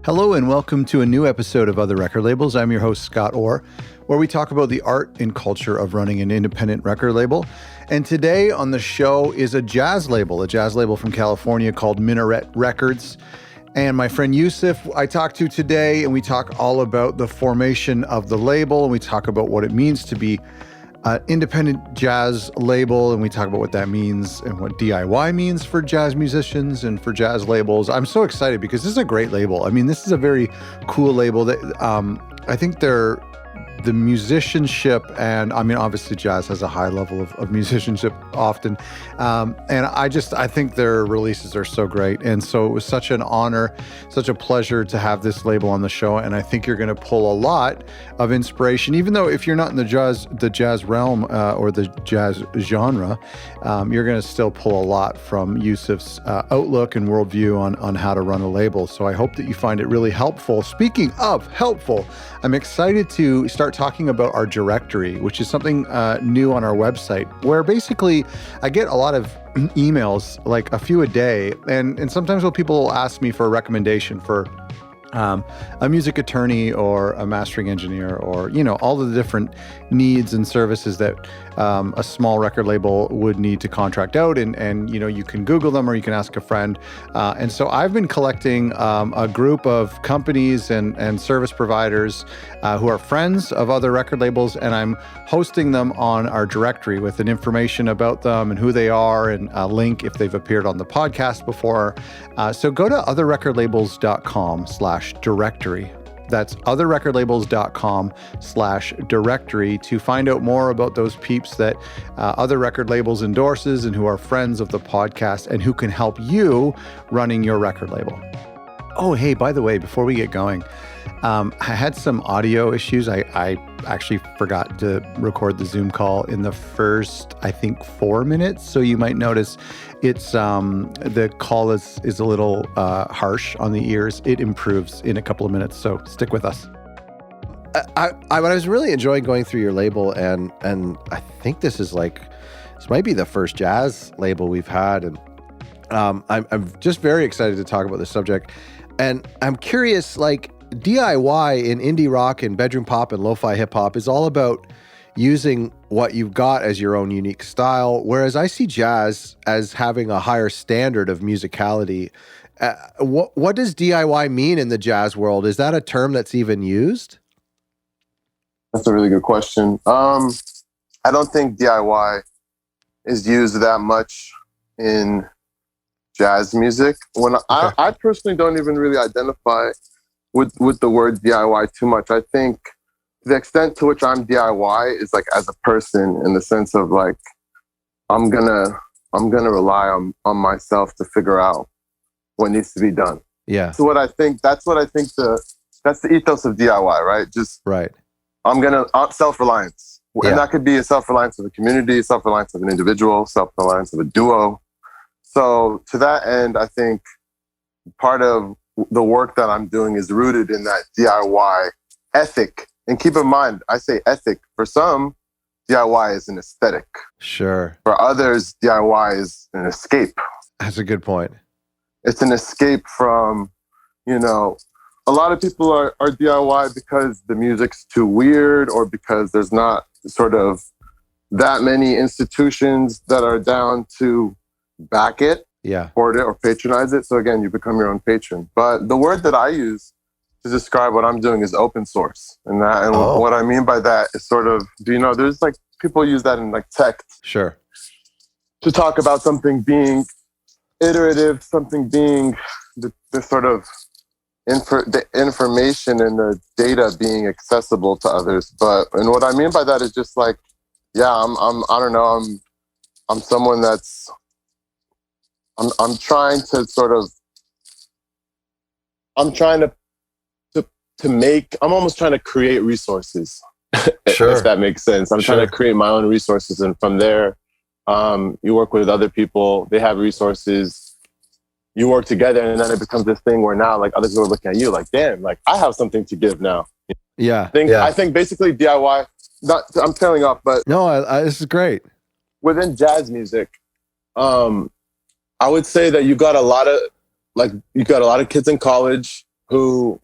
Hello and welcome to a new episode of Other Record Labels. I'm your host, Scott Orr, where we talk about the art and culture of running an independent record label. And today on the show is a jazz label from California called Minaret Records. And my friend Yousef, I talked to today, and we talk all about the formation of the label, and we talk about what it means to be an independent jazz label, and we talk about what that means and what DIY means for jazz musicians and for jazz labels. I'm so excited because this is a great label. I mean, this is a very cool label that I think the musicianship, and I mean, obviously jazz has a high level of musicianship often. And I think their releases are so great. And so it was such an honor, such a pleasure to have this label on the show. And I think you're going to pull a lot of inspiration, even though if you're not in the jazz realm or the jazz genre, you're going to still pull a lot from Yousef's outlook and worldview on how to run a label. So I hope that you find it really helpful. Speaking of helpful, I'm excited to start talking about our directory, which is something new on our website, where basically I get a lot of emails, like a few a day, and sometimes people will ask me for a recommendation for a music attorney or a mastering engineer, or all the different needs and services that a small record label would need to contract out, and you can Google them or you can ask a friend, and so I've been collecting a group of companies and service providers who are friends of other record labels, and I'm hosting them on our directory with an information about them and who they are, and a link if they've appeared on the podcast before. So go to otherrecordlabels.com/directory. That's otherrecordlabels.com/directory to find out more about those peeps that Other Record Labels endorses and who are friends of the podcast and who can help you running your record label. Oh, hey, by the way, before we get going, I had some audio issues. I actually forgot to record the Zoom call in the first, I think, 4 minutes. So you might notice it's the call is a little harsh on the ears. It improves in a couple of minutes. So stick with us. I was really enjoying going through your label, and I think this might be the first jazz label we've had, and I'm just very excited to talk about this subject. And I'm curious, like, DIY in indie rock and bedroom pop and lo-fi hip hop is all about using what you've got as your own unique style, whereas I see jazz as having a higher standard of musicality. What does DIY mean in the jazz world? Is that a term that's even used? That's a really good question. I don't think DIY is used that much in jazz music. I personally don't even really identify with the word DIY too much. I think the extent to which I'm DIY is like as a person, in the sense of like I'm gonna rely on myself to figure out what needs to be done. Yeah. So that's the ethos of DIY, right? Just right. I'm gonna self-reliance. Yeah. And that could be a self-reliance of a community, self-reliance of an individual, self-reliance of a duo. So to that end, I think part of the work that I'm doing is rooted in that DIY ethic. And keep in mind, I say ethic. For some, DIY is an aesthetic. Sure. For others, DIY is an escape. That's a good point. It's an escape from, a lot of people are DIY because the music's too weird, or because there's not sort of that many institutions that are down to back it, support it, or patronize it. So again, you become your own patron. But the word that I use to describe what I'm doing is open source. And what I mean by that is sort of, there's like people use that in like tech. Sure. To talk about something being iterative, something being the sort of the information and the data being accessible to others. And what I mean by that is just like, I'm someone that's, I'm trying to I'm almost trying to create resources. Sure. If that makes sense. I'm trying to create my own resources. And from there, you work with other people, they have resources, you work together, and then it becomes this thing where now like other people are looking at you like, damn, like I have something to give now. Yeah. I think basically DIY, I'm tailing off, but no, this is great. Within jazz music, I would say that you got a lot of kids in college who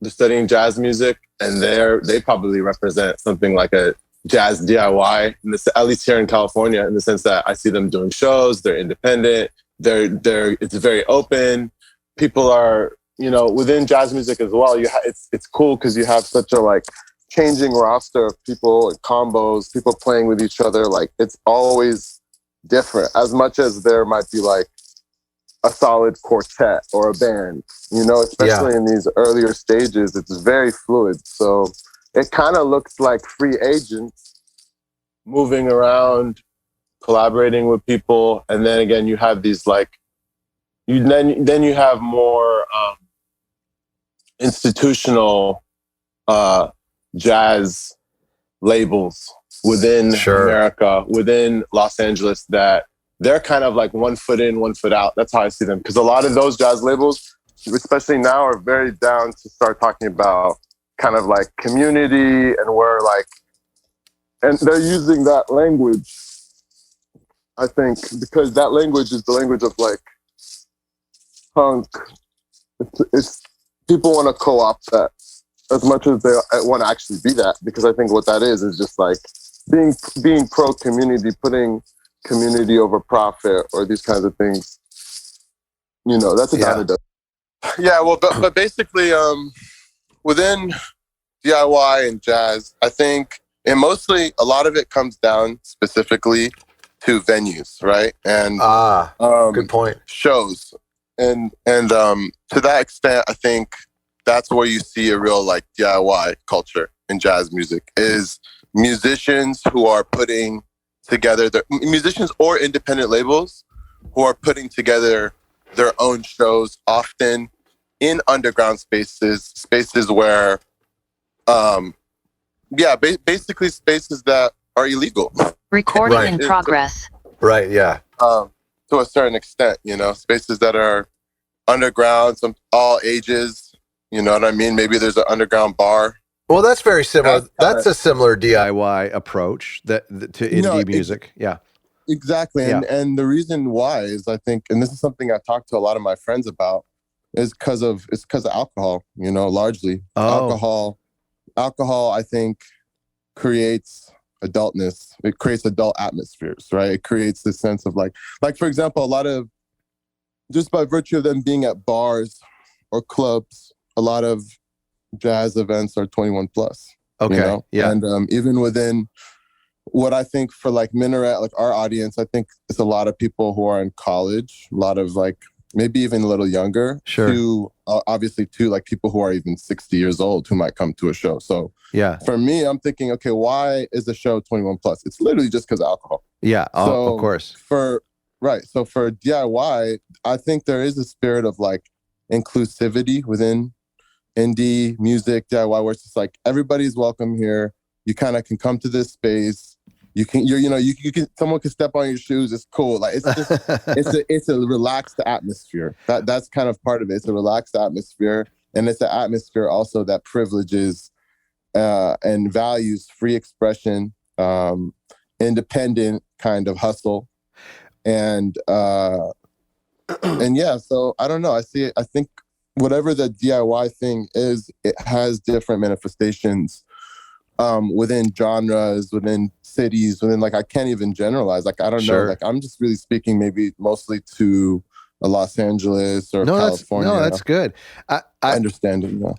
they're studying jazz music, and they probably represent something like a jazz DIY, at least here in California, in the sense that I see them doing shows. They're independent. It's very open. People are, within jazz music as well. It's cool because you have such a like changing roster of people and combos, people playing with each other. Like it's always different, as much as there might be like a solid quartet or a band, especially in these earlier stages, it's very fluid. So it kind of looks like free agents moving around, collaborating with people. And then again, you have these like, then you have more institutional jazz labels within America, within Los Angeles, that they're kind of like 1 foot in, 1 foot out. That's how I see them. Because a lot of those jazz labels, especially now, are very down to start talking about kind of like community and they're using that language, I think, because that language is the language of like punk. It's people want to co-opt that as much as they want to actually be that, because I think what that is just like being pro-community, putting community over profit, or these kinds of things. That's what it does. Yeah, well, but basically, within DIY and jazz, I think, and mostly a lot of it comes down specifically to venues, right? And good point. Shows, and to that extent, I think that's where you see a real like DIY culture in jazz music, is musicians who are putting together musicians or independent labels who are putting together their own shows, often in underground spaces where basically spaces that are illegal. Recording in progress. Right, yeah. To a certain extent, spaces that are underground, all ages, you know what I mean? Maybe there's an underground bar. Well, that's very similar. That's a similar DIY approach to indie music. Yeah, exactly. Yeah. And the reason why is, I think, and this is something I've talked to a lot of my friends about, is because of alcohol. Largely alcohol, I think, creates adultness. It creates adult atmospheres, right? It creates this sense of like for example, a lot of, just by virtue of them being at bars or clubs, a lot of jazz events are 21 plus. Okay. Yeah. And even within what I think for like Minaret, like our audience, I think it's a lot of people who are in college, a lot of like maybe even a little younger. Sure. To obviously to like people who are even 60 years old who might come to a show. So yeah, for me, I'm thinking, okay, why is the show 21 plus? It's literally just because of alcohol. Yeah. So of course. So for DIY, I think there is a spirit of like inclusivity within indie music, DIY, where it's just like everybody's welcome here. You kind of can come to this space. You can someone can step on your shoes. It's cool. Like it's just it's a relaxed atmosphere. That's kind of part of it. It's a relaxed atmosphere, and it's an atmosphere also that privileges and values free expression, independent kind of hustle, and yeah. So I don't know. I see it. I think whatever the DIY thing is, it has different manifestations within genres, within cities, within like, I can't even generalize. Like, I don't know. Like, I'm just really speaking maybe mostly to Los Angeles or California. That's good. I understand it. Yeah.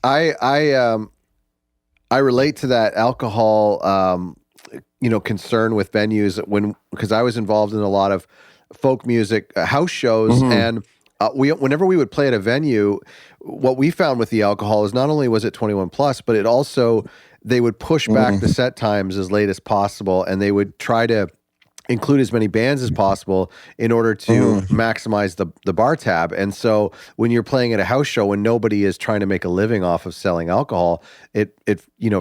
I relate to that alcohol, concern with venues because I was involved in a lot of folk music house shows, and whenever we would play at a venue, what we found with the alcohol is not only was it 21 plus, but it also, they would push back the set times as late as possible, and they would try to include as many bands as possible in order to maximize the bar tab. And so when you're playing at a house show, when nobody is trying to make a living off of selling alcohol, it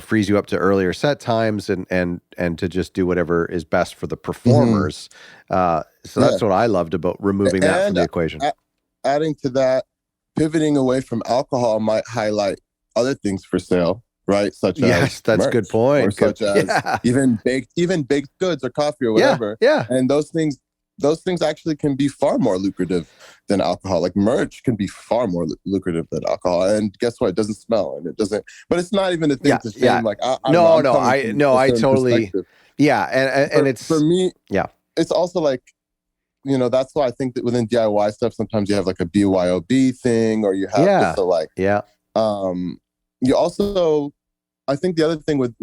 frees you up to earlier set times and to just do whatever is best for the performers. So that's what I loved about removing that from the equation. Adding to that, pivoting away from alcohol might highlight other things for sale, right? Such as that's a good point. Or such as even baked goods or coffee or whatever. Yeah. And those things those things actually can be far more lucrative than alcohol. Like merch can be far more lucrative than alcohol. And guess what? It doesn't smell and it doesn't, but it's not even a thing to shame. Like, I don't know, I totally, yeah. And it's, for me, yeah, it's also like, you know, that's why I think that within DIY stuff, sometimes you have like a BYOB thing, or you have just a like, you also, I think the other thing with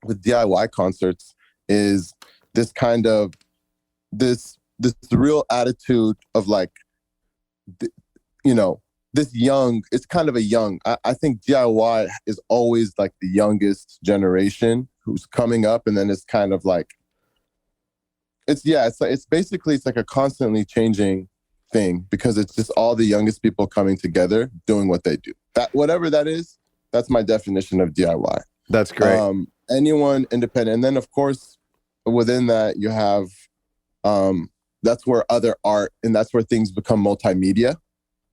DIY concerts is this kind of this real attitude of like, you know, this young, it's kind of a young, I think DIY is always like the youngest generation who's coming up, and then it's kind of like, it's basically, it's like a constantly changing thing, because it's just all the youngest people coming together doing what they do. That, whatever that is, that's my definition of DIY. That's great. Anyone independent. And then of course, within that you have, that's where other art, and that's where things become multimedia.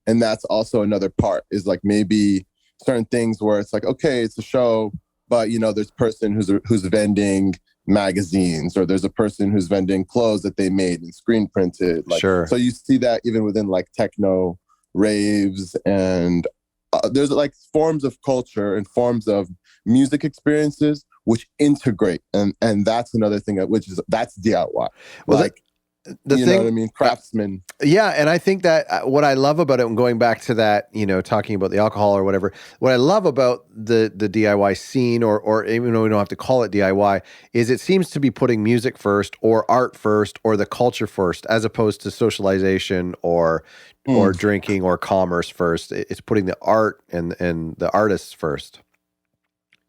And that's also another part, is like maybe certain things where it's like, okay, it's a show, but you know, there's a person who's vending magazines, or there's a person who's vending clothes that they made and screen printed. Like, sure. So you see that even within like techno raves, and there's like forms of culture and forms of music experiences which integrate, and that's another thing that's DIY. Well, like, the you thing, know what I mean? Craftsmen. Yeah. And I think that what I love about it, and going back to that, you know, talking about the alcohol or whatever, what I love about the DIY scene, or even though we don't have to call it DIY, is it seems to be putting music first, or art first, or the culture first, as opposed to socialization or drinking or commerce first. It's putting the art and the artists first.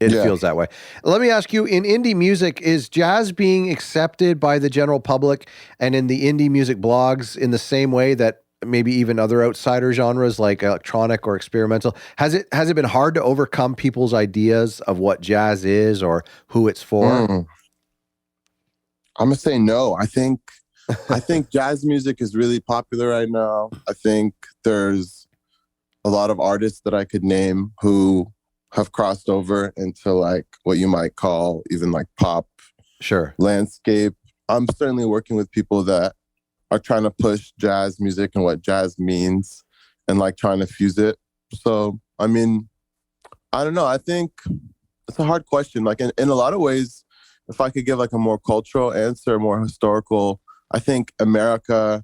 It feels that way. Let me ask you, in indie music, is jazz being accepted by the general public and in the indie music blogs in the same way that maybe even other outsider genres like electronic or experimental? Has it been hard to overcome people's ideas of what jazz is or who it's for? I'm gonna say no. I think jazz music is really popular right now. I think there's a lot of artists that I could name who have crossed over into like what you might call even like pop landscape. I'm certainly working with people that are trying to push jazz music and what jazz means, and like trying to fuse it. So, I mean, I don't know. I think it's a hard question. Like in a lot of ways, if I could give like a more cultural answer, more historical, I think America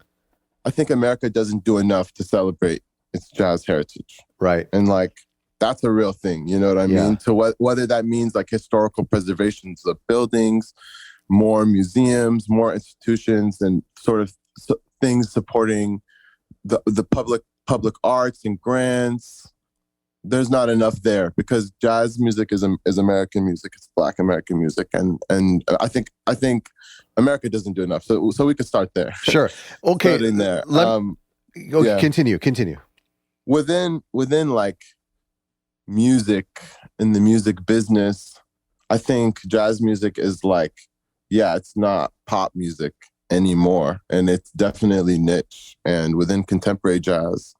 doesn't do enough to celebrate its jazz heritage. Right. And like, that's a real thing, you know what I mean? To whether that means like historical preservations of buildings, more museums, more institutions, and sort of things supporting the public arts and grants. There's not enough there, because jazz music is American music. It's Black American music, and I think America doesn't do enough. So we could start there. Sure. Okay. Start in there. Continue. Within like music, in the music business, I think jazz music is like, it's not pop music anymore, and it's definitely niche. And within contemporary jazz,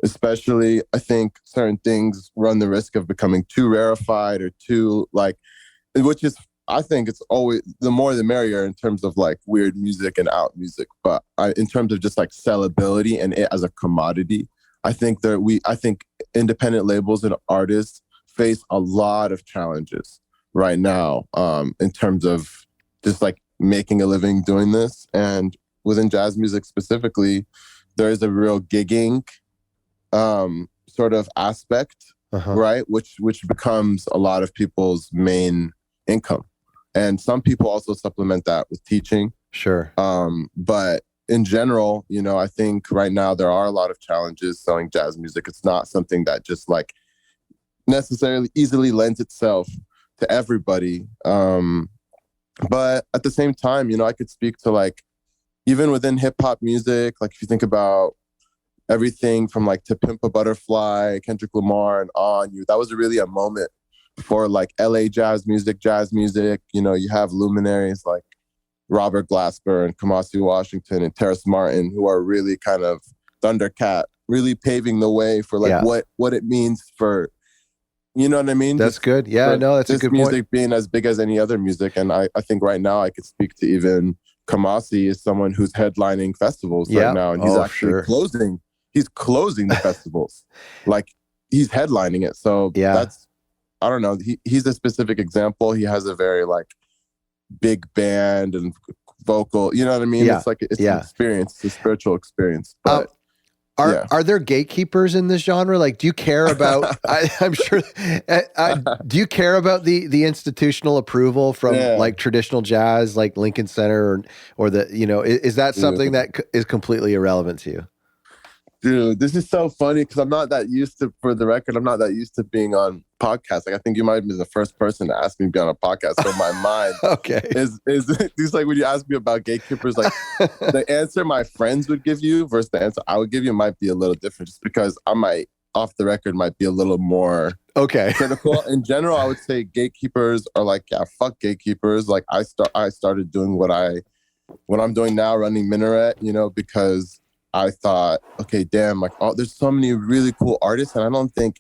especially, I think certain things run the risk of becoming too rarefied or too like, which is, I think it's always the more the merrier in terms of like weird music and out music. But in terms of just like sellability and it as a commodity, I think independent labels and artists face a lot of challenges right now, in terms of just like making a living doing this. And within jazz music specifically, there is a real gigging sort of aspect, right? Which becomes a lot of people's main income. And some people also supplement that with teaching. Sure. But in general, you know, I think right now there are a lot of challenges selling jazz music. It's not something that just like necessarily easily lends itself to everybody. But at the same time, you know, I could speak to like, even within hip hop music, like if you think about everything from like To Pimp a Butterfly, Kendrick Lamar and On, that was really a moment for like LA jazz music. You know, you have luminaries like Robert Glasper and Kamasi Washington and Terrace Martin, who are really kind of Thundercat, really paving the way for like what it means for, you know what I mean? That's good. Yeah, no, that's a good point. Music being as big as any other music. And I think right now I could speak to even Kamasi is someone who's headlining festivals Yep. right now, and he's Oh, actually sure. closing. He's closing the festivals, like he's headlining it. So Yeah. that's, I don't know. He's a specific example. He has a very like big band and vocal. You know what I mean? Yeah. It's like it's Yeah. an experience, it's a spiritual experience. But Are there gatekeepers in this genre? Like, do you care about? I'm sure. Do you care about the institutional approval from like traditional jazz, like Lincoln Center, or the is that something that is completely irrelevant to you? Dude, this is so funny because I'm not that used to. For the record, I'm not that used to being on podcasts. Like, I think you might have been the first person to ask me to be on a podcast. So my mind, is just like when you ask me about gatekeepers, like the answer my friends would give you versus the answer I would give you might be a little different, just because I might, off the record, might be a little more critical. In general, I would say gatekeepers are like, yeah, fuck gatekeepers. Like I started doing what I'm doing now, running Minaret, because I thought, okay, damn, like, there's so many really cool artists, and I don't think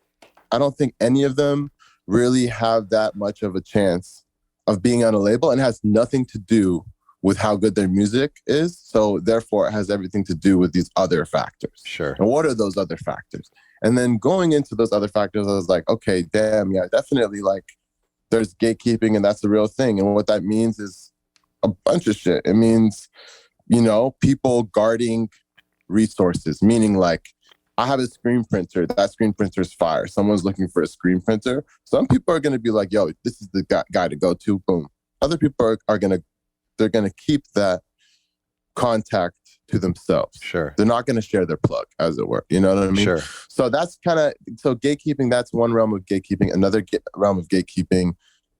any of them really have that much of a chance of being on a label, and it has nothing to do with how good their music is. So therefore, it has everything to do with these other factors. Sure. And what are those other factors? And then going into those other factors, I was like, okay, damn, yeah, definitely, like, there's gatekeeping, and that's the real thing. And what that means is a bunch of shit. It means, people guarding resources, meaning like, I have a screen printer. That screen printer is fire. Someone's looking for a screen printer. Some people are going to be like, yo, this is the guy to go to. Boom. Other people are going to keep that contact to themselves. Sure. They're not going to share their plug, as it were. You know what I mean? Sure. So that's so gatekeeping, that's one realm of gatekeeping. Another realm of gatekeeping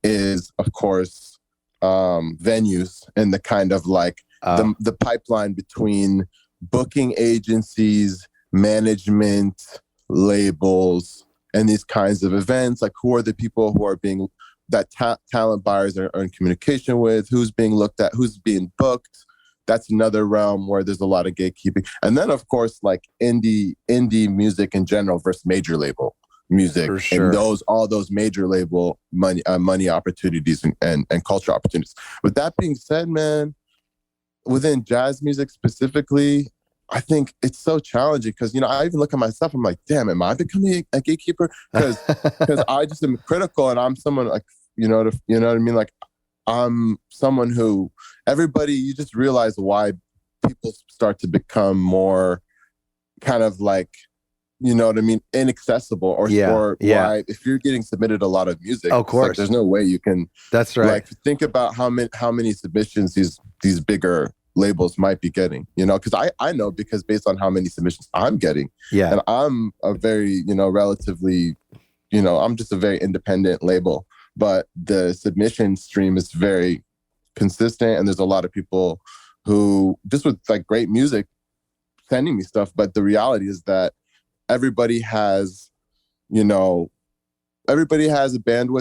is, of course, venues, and the kind of like the pipeline between booking agencies, management, labels, and these kinds of events. Like, who are the people who are being, that talent buyers are in communication with, who's being looked at, who's being booked. That's another realm where there's a lot of gatekeeping. And then, of course, like indie music in general versus major label music. For sure. And all those major label money opportunities and culture opportunities. With that being said, man, within jazz music specifically, I think it's so challenging because, I even look at myself, I'm like, damn, am I becoming a gatekeeper? Because I just am critical, and I'm someone like, you know what I mean? Like, I'm someone who you just realize why people start to become more kind of like, you know what I mean, inaccessible or why, if you're getting submitted a lot of music, of course, like, there's no way you can. That's right. Like, think about how many submissions these bigger labels might be getting, because I know, because based on how many submissions I'm getting, and I'm a very, relatively, I'm just a very independent label, but the submission stream is very consistent, and there's a lot of people who just with like great music sending me stuff, but the reality is that everybody has a bandwidth,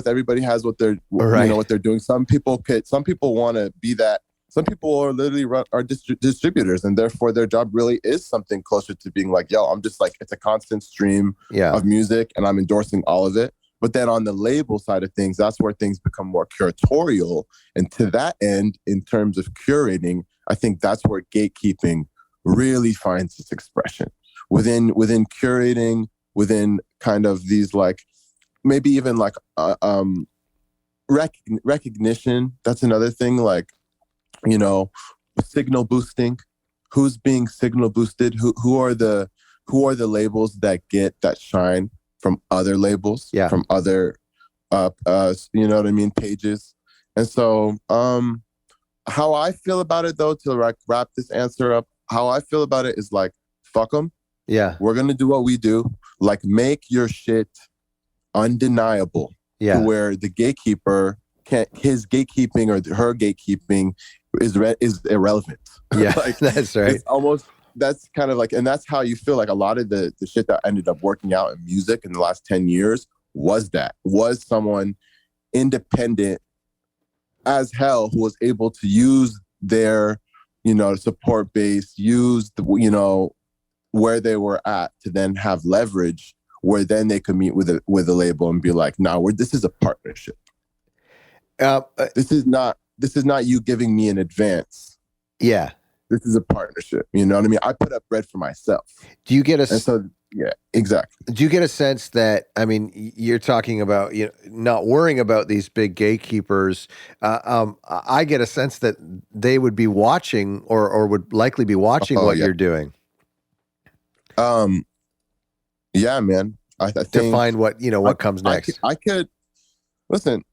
everybody has what they're what they're doing. Some people want to be that. Some people are literally distributors, and therefore their job really is something closer to being like, yo, I'm just like, it's a constant stream of music, and I'm endorsing all of it. But then on the label side of things, that's where things become more curatorial. And to that end, in terms of curating, I think that's where gatekeeping really finds its expression. Within curating, within kind of these like, maybe even like recognition. That's another thing, like, signal boosting. Who's being signal boosted? Who are the labels that shine from other labels, from other pages. And so how I feel about it, though, to wrap this answer up, how I feel about it is like, fuck them. Yeah. We're going to do what we do. Like, make your shit undeniable to where the gatekeeper his gatekeeping or her gatekeeping is irrelevant. Yeah, like, that's right. It's almost, that's kind of like, and that's how you feel like a lot of the shit that ended up working out in music in the last 10 years was someone independent as hell who was able to use their, support base, use the, where they were at to then have leverage where then they could meet with a label and be like, nah, this is a partnership. This is not you giving me an advance Yeah. This is a partnership. You know what I mean? I put up bread for myself. Do you get And so, yeah, exactly. Do you get a sense that, I mean, you're talking about, you know, not worrying about these big gatekeepers. I get a sense that they would be watching or would likely be watching what you're doing. Yeah, man. I think to find what, you know, what comes next. I could listen.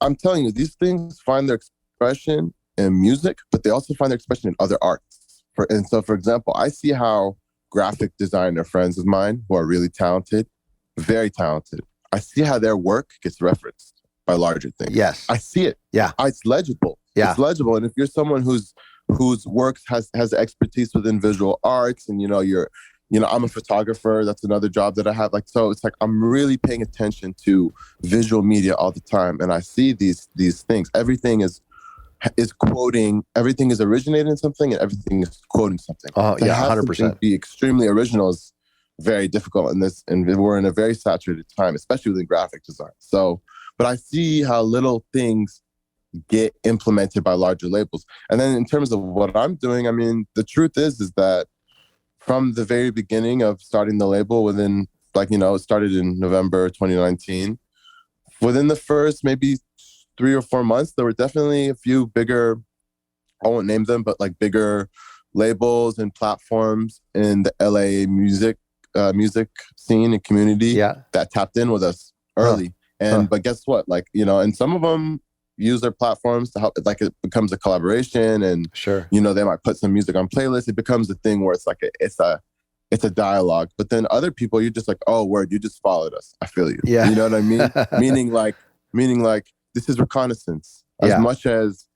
I'm telling you, these things find their expression in music, but they also find their expression in other arts. For example, I see how graphic designer friends of mine who are really talented, very talented, I see how their work gets referenced by larger things. Yes. I see it. Yeah. It's legible. Yeah. It's legible. And if you're someone whose work has expertise within visual arts, and I'm a photographer, that's another job that I have. So it's like I'm really paying attention to visual media all the time, and I see these things. Everything is quoting, everything is originating in something, and everything is quoting something. Oh, yeah, 100%. Be extremely original is very difficult in this, and we're in a very saturated time, especially within graphic design. So, but I see how little things get implemented by larger labels. And then in terms of what I'm doing, I mean, the truth is that from the very beginning of starting the label, it started in November 2019. Within the first maybe 3 or 4 months, there were definitely a few bigger, I won't name them, but like bigger labels and platforms in the LA music scene and community that tapped in with us early. But guess what? And some of them use their platforms to help, it becomes a collaboration, and sure, they might put some music on playlists. It becomes a thing where it's like it's a dialogue. But then other people, you're just like, oh, word, you just followed us. I feel you. Yeah. You know what I mean? meaning like this is reconnaissance. As much as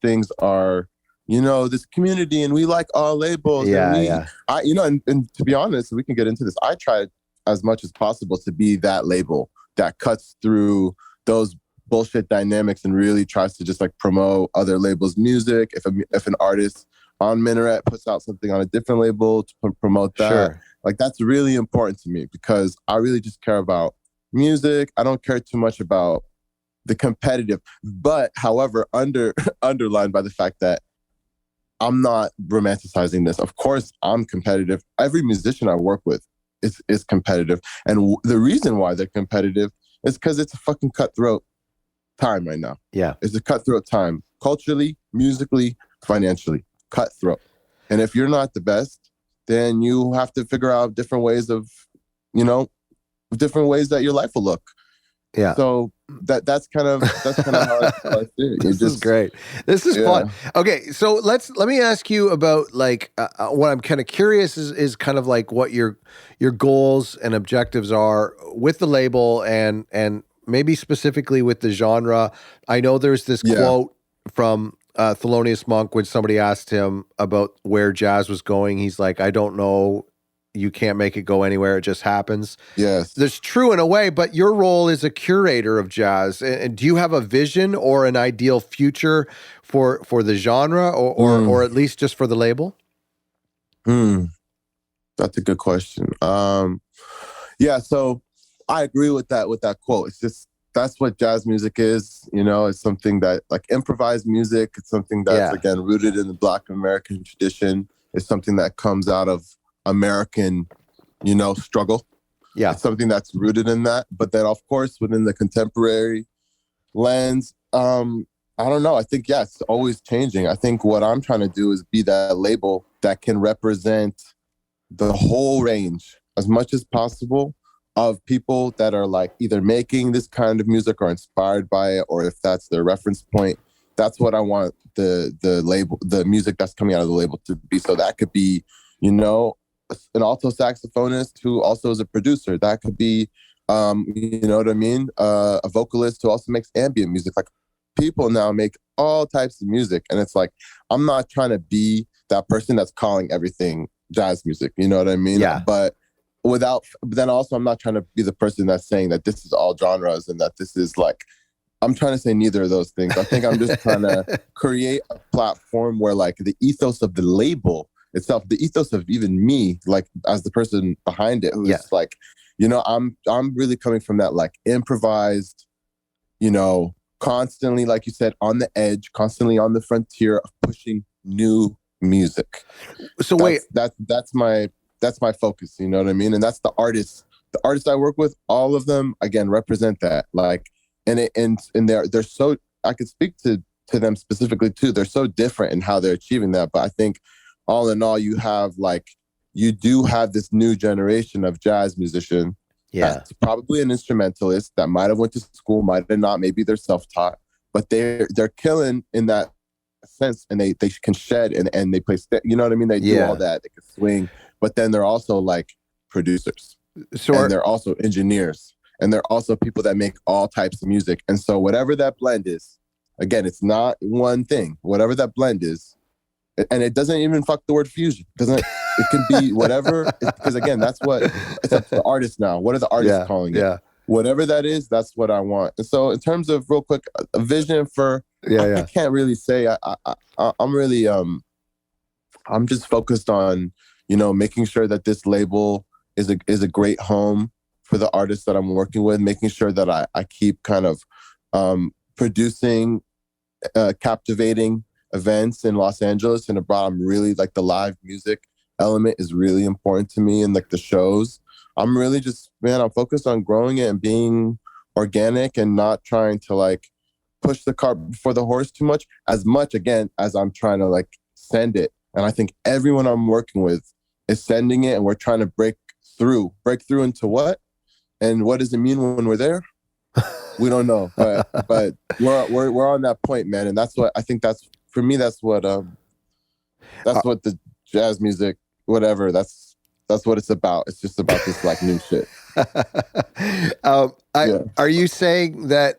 things are, this community, and we like all labels. And to be honest, we can get into this. I tried as much as possible to be that label that cuts through those bullshit dynamics and really tries to just like promote other labels' music. If an artist on Minaret puts out something on a different label to promote that, sure, that's really important to me, because I really just care about music. I don't care too much about the competitive, but however, underlined by the fact that I'm not romanticizing this. Of course, I'm competitive. Every musician I work with is competitive, and the reason why they're competitive is because it's a fucking cutthroat time right now. Yeah, it's a cutthroat time, culturally, musically, financially, cutthroat. And if you're not the best, then you have to figure out different ways that your life will look. Yeah. So that's kind of how I see it. This is great. This is fun. Okay, so let me ask you about what I'm kind of curious is kind of like what your goals and objectives are with the label, and maybe specifically with the genre. I know there's this quote from Thelonious Monk when somebody asked him about where jazz was going. He's like, I don't know. You can't make it go anywhere. It just happens. Yes. That's true in a way, but your role is a curator of jazz. And do you have a vision or an ideal future for the genre or at least just for the label? That's a good question. So I agree with that quote. It's just, that's what jazz music is. It's something that, like, improvised music. It's something that's again rooted in the Black American tradition. It's something that comes out of American, struggle. Yeah. It's something that's rooted in that. But then, of course, within the contemporary lens, I don't know. I think, it's always changing. I think what I'm trying to do is be that label that can represent the whole range as much as possible of people that are like either making this kind of music or inspired by it, or if that's their reference point. That's what I want the label, the music that's coming out of the label to be. So that could be, an alto saxophonist who also is a producer. That could be, you know what I mean? A vocalist who also makes ambient music. Like, people now make all types of music. And it's like, I'm not trying to be that person that's calling everything jazz music. You know what I mean? Yeah. But then also I'm not trying to be the person that's saying that this is all genres and that this is like, I'm trying to say neither of those things. I think I'm just trying to create a platform where, like, the ethos of the label itself, the ethos of even me, like, as the person behind it, who's like, I'm really coming from that, like, improvised, constantly, like you said, on the edge, constantly on the frontier of pushing new music. So that's my focus. You know what I mean? And that's the artists. The artists I work with, all of them, again, represent that. Like, and they're so. I could speak to them specifically too. They're so different in how they're achieving that. But I think, all in all, you do have this new generation of jazz musician. Yeah, that's probably an instrumentalist that might have went to school, might have not. Maybe they're self-taught, but they're killing in that sense, and they can shed and they play. You know what I mean? They do all that. They can swing, but then they're also like producers. And they're also engineers, and they're also people that make all types of music. And so whatever that blend is, again, it's not one thing. Whatever that blend is, and it doesn't even fuck the word fusion. It can be whatever, because again, that's what it's up to the artist now. What are the artists calling it? Yeah. Whatever that is, that's what I want. And so in terms of real quick, a vision for, I can't really say, I'm really, I'm just focused on, making sure that this label is a great home for the artists that I'm working with, making sure that I keep kind of producing captivating events in Los Angeles and abroad. I'm really like the live music element is really important to me, and like the shows. I'm really just, I'm focused on growing it and being organic and not trying to like push the cart before the horse too much, again, as I'm trying to like send it. And I think everyone I'm working with is sending it, and we're trying to break through into what? And what does it mean when we're there? We don't know, but we're on that point, man. And that's what I think. That's for me. That's what the jazz music, whatever. That's what it's about. It's just about this like new shit. Are you saying that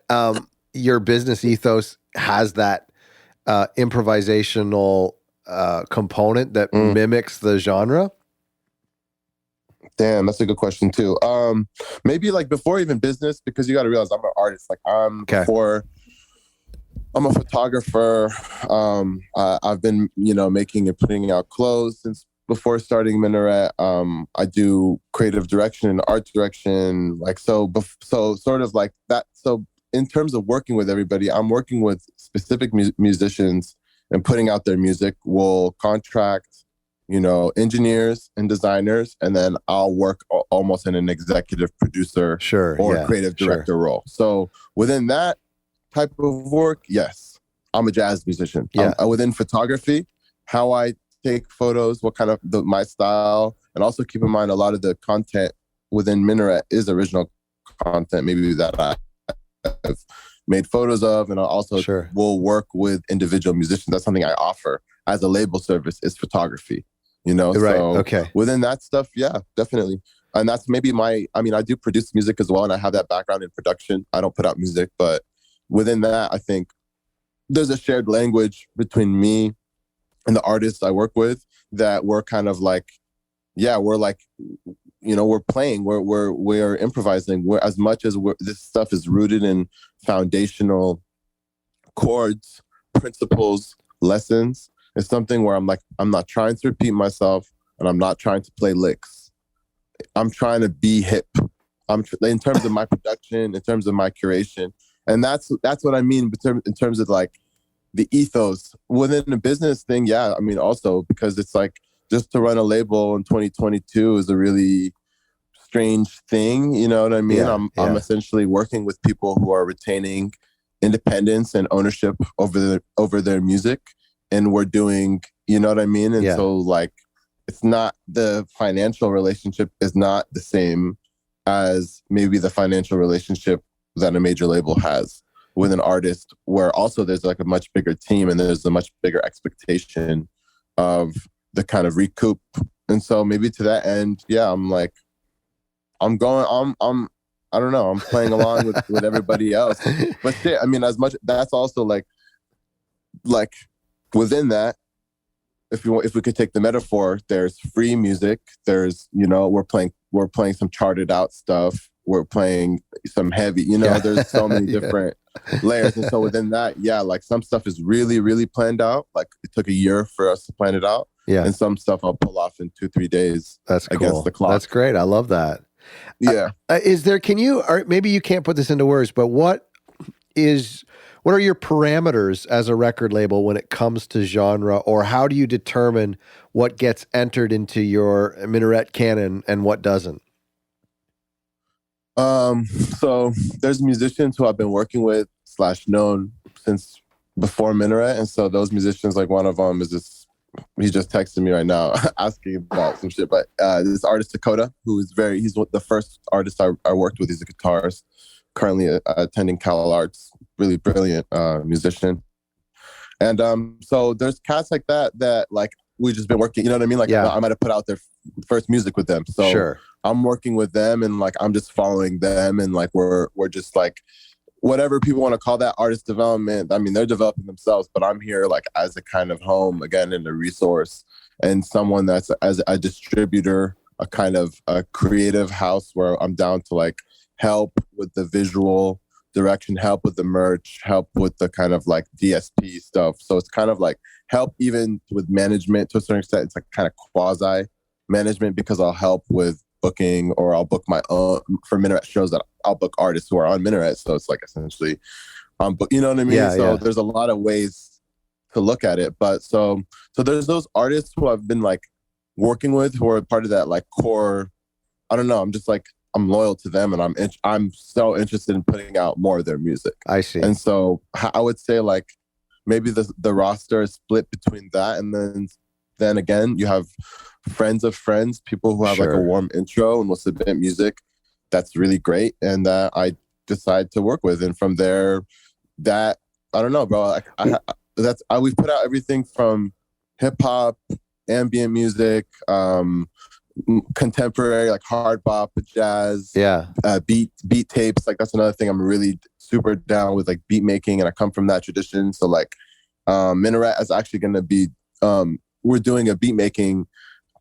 your business ethos has that improvisational component that mimics the genre? Damn, that's a good question too. Maybe like before even business, because you got to realize I'm an artist. Like I'm a photographer. I've been, making and putting out clothes since before starting Minaret. I do creative direction and art direction. Like, so sort of like that. So in terms of working with everybody, I'm working with specific musicians and putting out their music. We'll contract, engineers and designers, and then I'll work almost in an executive producer or creative director role. So within that type of work, yes, I'm a jazz musician. Within photography, how I take photos, what kind of my style, and also keep in mind a lot of the content within Minaret is original content, maybe that I've made photos of, and I also will work with individual musicians. That's something I offer as a label service, is photography. Within that stuff, yeah, definitely. And that's maybe I do produce music as well, and I have that background in production. I don't put out music, but within that, I think there's a shared language between me and the artists I work with that we're kind of like, we're like, we're playing, we're improvising. As much as this stuff is rooted in foundational chords, principles, lessons, it's something where I'm like, I'm not trying to repeat myself, and I'm not trying to play licks. I'm trying to be hip. In terms of my production, in terms of my curation. And that's what I mean in terms of like the ethos within the business thing. Yeah, I mean, also because it's like, just to run a label in 2022 is a really strange thing. You know what I mean? I'm essentially working with people who are retaining independence and ownership over their music. And we're doing, you know what I mean? And so like, it's not, the financial relationship is not the same as maybe the financial relationship that a major label has with an artist, where also there's like a much bigger team and there's a much bigger expectation of the kind of recoup. And so maybe to that end, I'm like, I don't know, I'm playing along with everybody else. But shit, I mean, as much, that's also like within that, if we could take the metaphor, there's free music, there's, we're playing some charted out stuff, we're playing some heavy, there's so many different layers. And so within that, like some stuff is really, really planned out. Like it took a year for us to plan it out. Yeah. And some stuff I'll pull off in 2-3 days. That's cool. Against the clock. That's great. I love that. Yeah. Can you, or maybe you can't put this into words, but what what are your parameters as a record label when it comes to genre, or how do you determine what gets entered into your Minaret canon and what doesn't? So there's musicians who I've been working with / known since before Minaret, and so those musicians, like one of them is this. He just texted me right now asking about some shit. But this artist Dakota, who is he's the first artist I worked with. He's a guitarist, currently attending Cal Arts. Really brilliant musician. And so there's cats like that like we've just been working. You know what I mean? Like I might have put out their first music with them. So sure. I'm working with them, and like I'm just following them, and like we're just like whatever people want to call that, artist development. I mean, they're developing themselves, but I'm here like as a kind of home again, and a resource, and someone that's as a distributor, a kind of a creative house where I'm down to like help with the visual direction, help with the merch, help with the kind of like DSP stuff. So it's kind of like help even with management to a certain extent. It's like kind of quasi management, because I'll help with booking, or I'll book my own for Minaret shows that I'll book artists who are on Minaret. So it's like essentially, you know what I mean? So there's a lot of ways to look at it. But so there's those artists who I've been like working with who are part of that like core. I don't know. I'm just like, I'm loyal to them, and I'm so interested in putting out more of their music. I see. And so I would say like maybe the roster is split between that, and then again you have friends of friends, people who have like a warm intro and will submit music that's really great, and that I decide to work with. And from there, that I don't know, bro. We've put out everything from hip hop, ambient music, contemporary like hard bop, jazz, beat tapes. Like that's another thing I'm really super down with, like beat making, and I come from that tradition. So like Minaret is actually going to be we're doing a beat making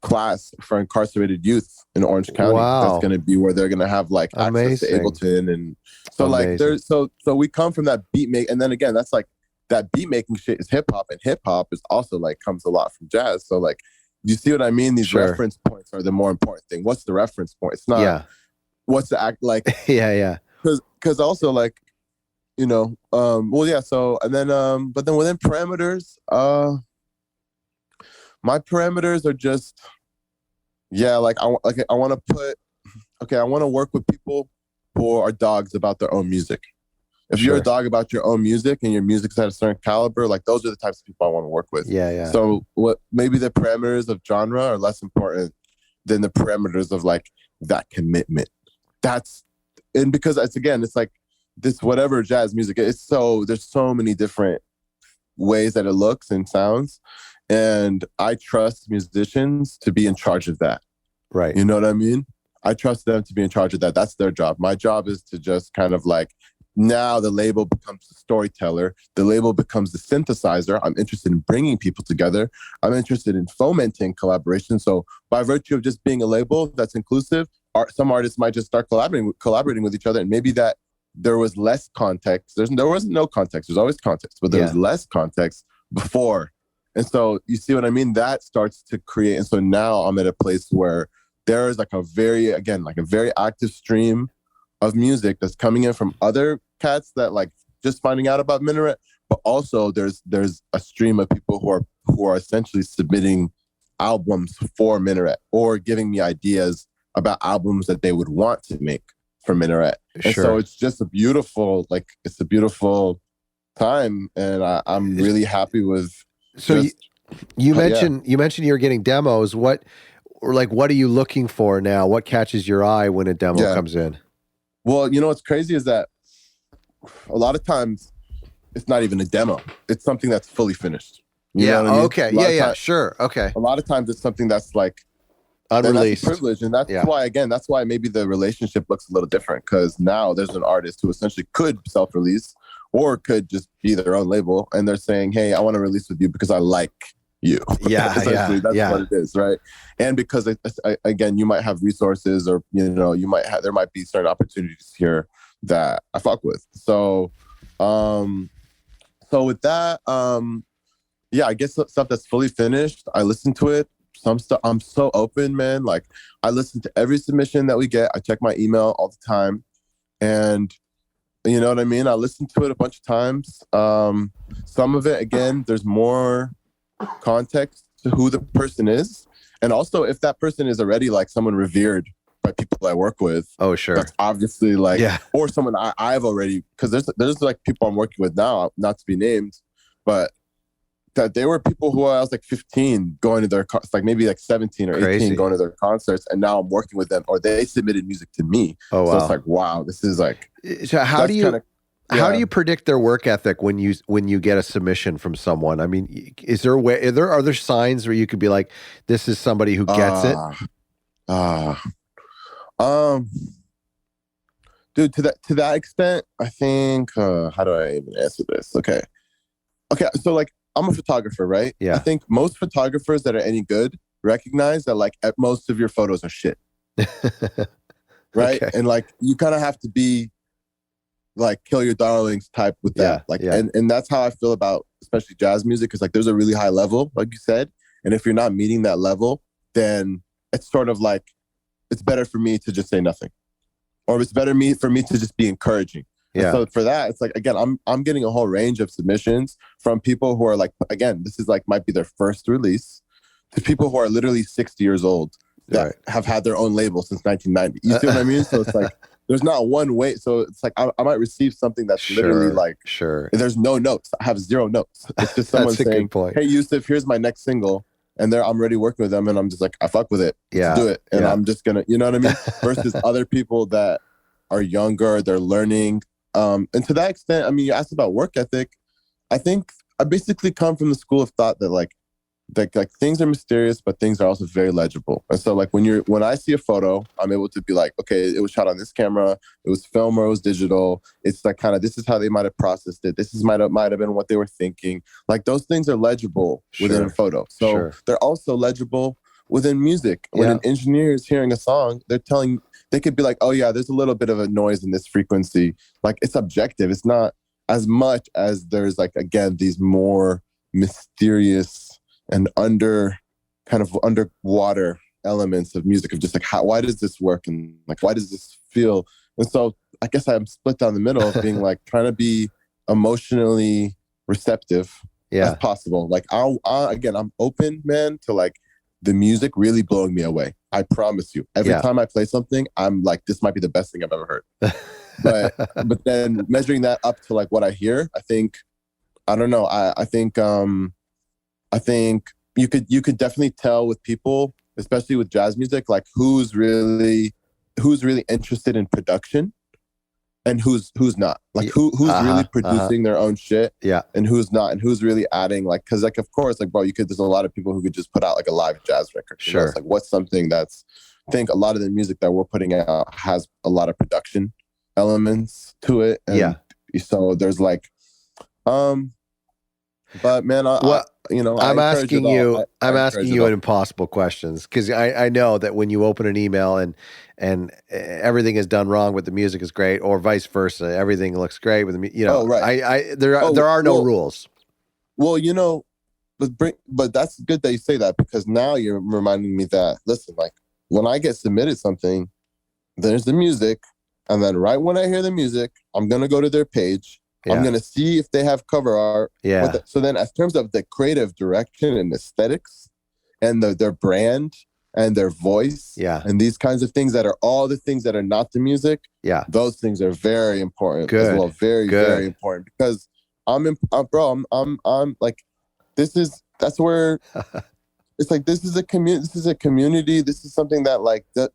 class for incarcerated youth in Orange County. That's going to be where they're going to have like access to Ableton, and so like there's so we come from that beat make, and then again that's like that beat making shit is hip hop, and hip hop is also like comes a lot from jazz. So like, you see what I mean? These reference points are the more important thing. What's the reference point? It's not what's the act like. Because also like, you know, So and then but then within parameters, my parameters are just like I want to work with people who are dogs about their own music. If you're a dog about your own music and your music's at a certain caliber, like those are the types of people I want to work with. So what maybe the parameters of genre are less important than the parameters of like that commitment. And because it's like this whatever jazz music, there's so many different ways that it looks and sounds. And I trust musicians to be in charge of that. Right. You know what I mean? I trust them to be in charge of that. That's their job. My job is to just kind of like, now the label becomes the storyteller. The label becomes the synthesizer. I'm interested in bringing people together. I'm interested in fomenting collaboration. So by virtue of just being a label that's inclusive, some artists might just start collaborating with each other. And maybe that there was less context. There wasn't no context. There's always context, but there was less context before. And so you see what I mean? That starts to create. And so now I'm at a place where there is like a very active stream of music that's coming in from other cats that like just finding out about Minaret, but also there's a stream of people who are essentially submitting albums for Minaret or giving me ideas about albums that they would want to make for Minaret. And so it's just a beautiful time, and I'm really happy with. So you mentioned you're getting demos. What are you looking for now? What catches your eye when a demo comes in? Well, you know what's crazy is that a lot of times it's not even a demo. It's something that's fully finished. You know what I mean? Okay. Sure. Okay. A lot of times it's something that's like unreleased, that's privilege, and that's why maybe the relationship looks a little different, because now there's an artist who essentially could self-release or could just be their own label, and they're saying, "Hey, I want to release with you because I like you." That's what it is, right? And because again, you might have resources, or there might be certain opportunities here that I fuck with. So with that, I guess stuff that's fully finished, I listen to it. Some stuff I'm so open, man. Like I listen to every submission that we get. I check my email all the time, and You know what I mean? I listened to it a bunch of times. Some of it, again, there's more context to who the person is. And also, if that person is already like someone revered by people I work with. Oh, sure. That's obviously like, or someone I've already, because there's like people I'm working with now, not to be named, but that they were people who I was like 15 going to their, like maybe like 17 or 18 going to their concerts, and now I'm working with them, or they submitted music to me. Oh, wow. So it's like, wow, this is like. So how do you predict their work ethic when you get a submission from someone? I mean, is there a way? Are there signs where you could be like, this is somebody who gets it? Dude, to that extent, I think. How do I even answer this? Okay. So like, I'm a photographer, right? Yeah. I think most photographers that are any good recognize that like at most of your photos are shit. Right? Okay. And like you kind of have to be like kill your darlings type with that. And that's how I feel about especially jazz music, because like there's a really high level, like you said. And if you're not meeting that level, then it's sort of like it's better for me to just say nothing. Or it's better for me to just be encouraging. Yeah. So for that, it's like, again, I'm getting a whole range of submissions from people who are like, again, this is like might be their first release, to people who are literally 60 years old that have had their own label since 1990. You see what I mean? So it's like, there's not one way. So it's like, I might receive something that's literally like, there's no notes. I have 0 notes. It's just someone saying, hey, Yousef, here's my next single. And I'm already working with them. And I'm just like, I fuck with it. Let's do it. And I'm just going to, you know what I mean? Versus other people that are younger, they're learning. And to that extent, I mean, you asked about work ethic. I think I basically come from the school of thought that like things are mysterious, but things are also very legible. And so like when I see a photo, I'm able to be like, okay, it was shot on this camera, it was film or it was digital. It's like kind of, this is how they might have processed it. This is might have been what they were thinking. Like those things are legible within a photo. So they're also legible within music. When an engineer is hearing a song, they could be like, oh yeah, there's a little bit of a noise in this frequency. Like it's objective. It's not as much as there's like, again, these more mysterious and underwater elements of music of just like, why does this work? And like, why does this feel? And so I guess I'm split down the middle of being like, trying to be emotionally receptive as possible. Like I'm open, man, to like the music really blowing me away. I promise you. Every time I play something, I'm like, this might be the best thing I've ever heard. but then measuring that up to like what I hear, I think, I don't know. I think you could definitely tell with people, especially with jazz music, like who's really interested in production and who's not. Like who's really producing their own shit, and who's not, and who's really adding, like, because like of course, like, bro, there's a lot of people who could just put out like a live jazz record. You know? It's like, what's something that's, I think a lot of the music that we're putting out has a lot of production elements to it, and so there's like, but man, I'm asking you impossible questions, because I know that when you open an email and everything is done wrong, but the music is great, or vice versa, everything looks great with the there are no rules. Well, but that's good that you say that, because now you're reminding me that, listen, like when I get submitted something, there's the music, and then right when I hear the music, I'm gonna go to their page. I'm going to see if they have cover art. So then in terms of the creative direction and aesthetics and their brand and their voice and these kinds of things that are all the things that are not the music, those things are very important as well. Very, very important, because I'm like, that's where it's like, this is a community. This is something that like it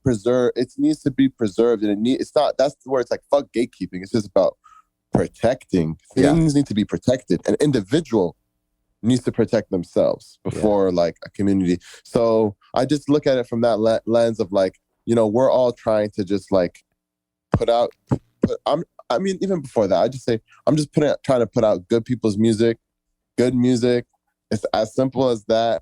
needs to be preserved, and that's where it's like, fuck gatekeeping. It's just about protecting things. Need to be protected. An individual needs to protect themselves before like a community. So I just look at it from that lens of like, we're all trying to just like even before that, I just say I'm just trying to put out good people's music, good music. It's as simple as that.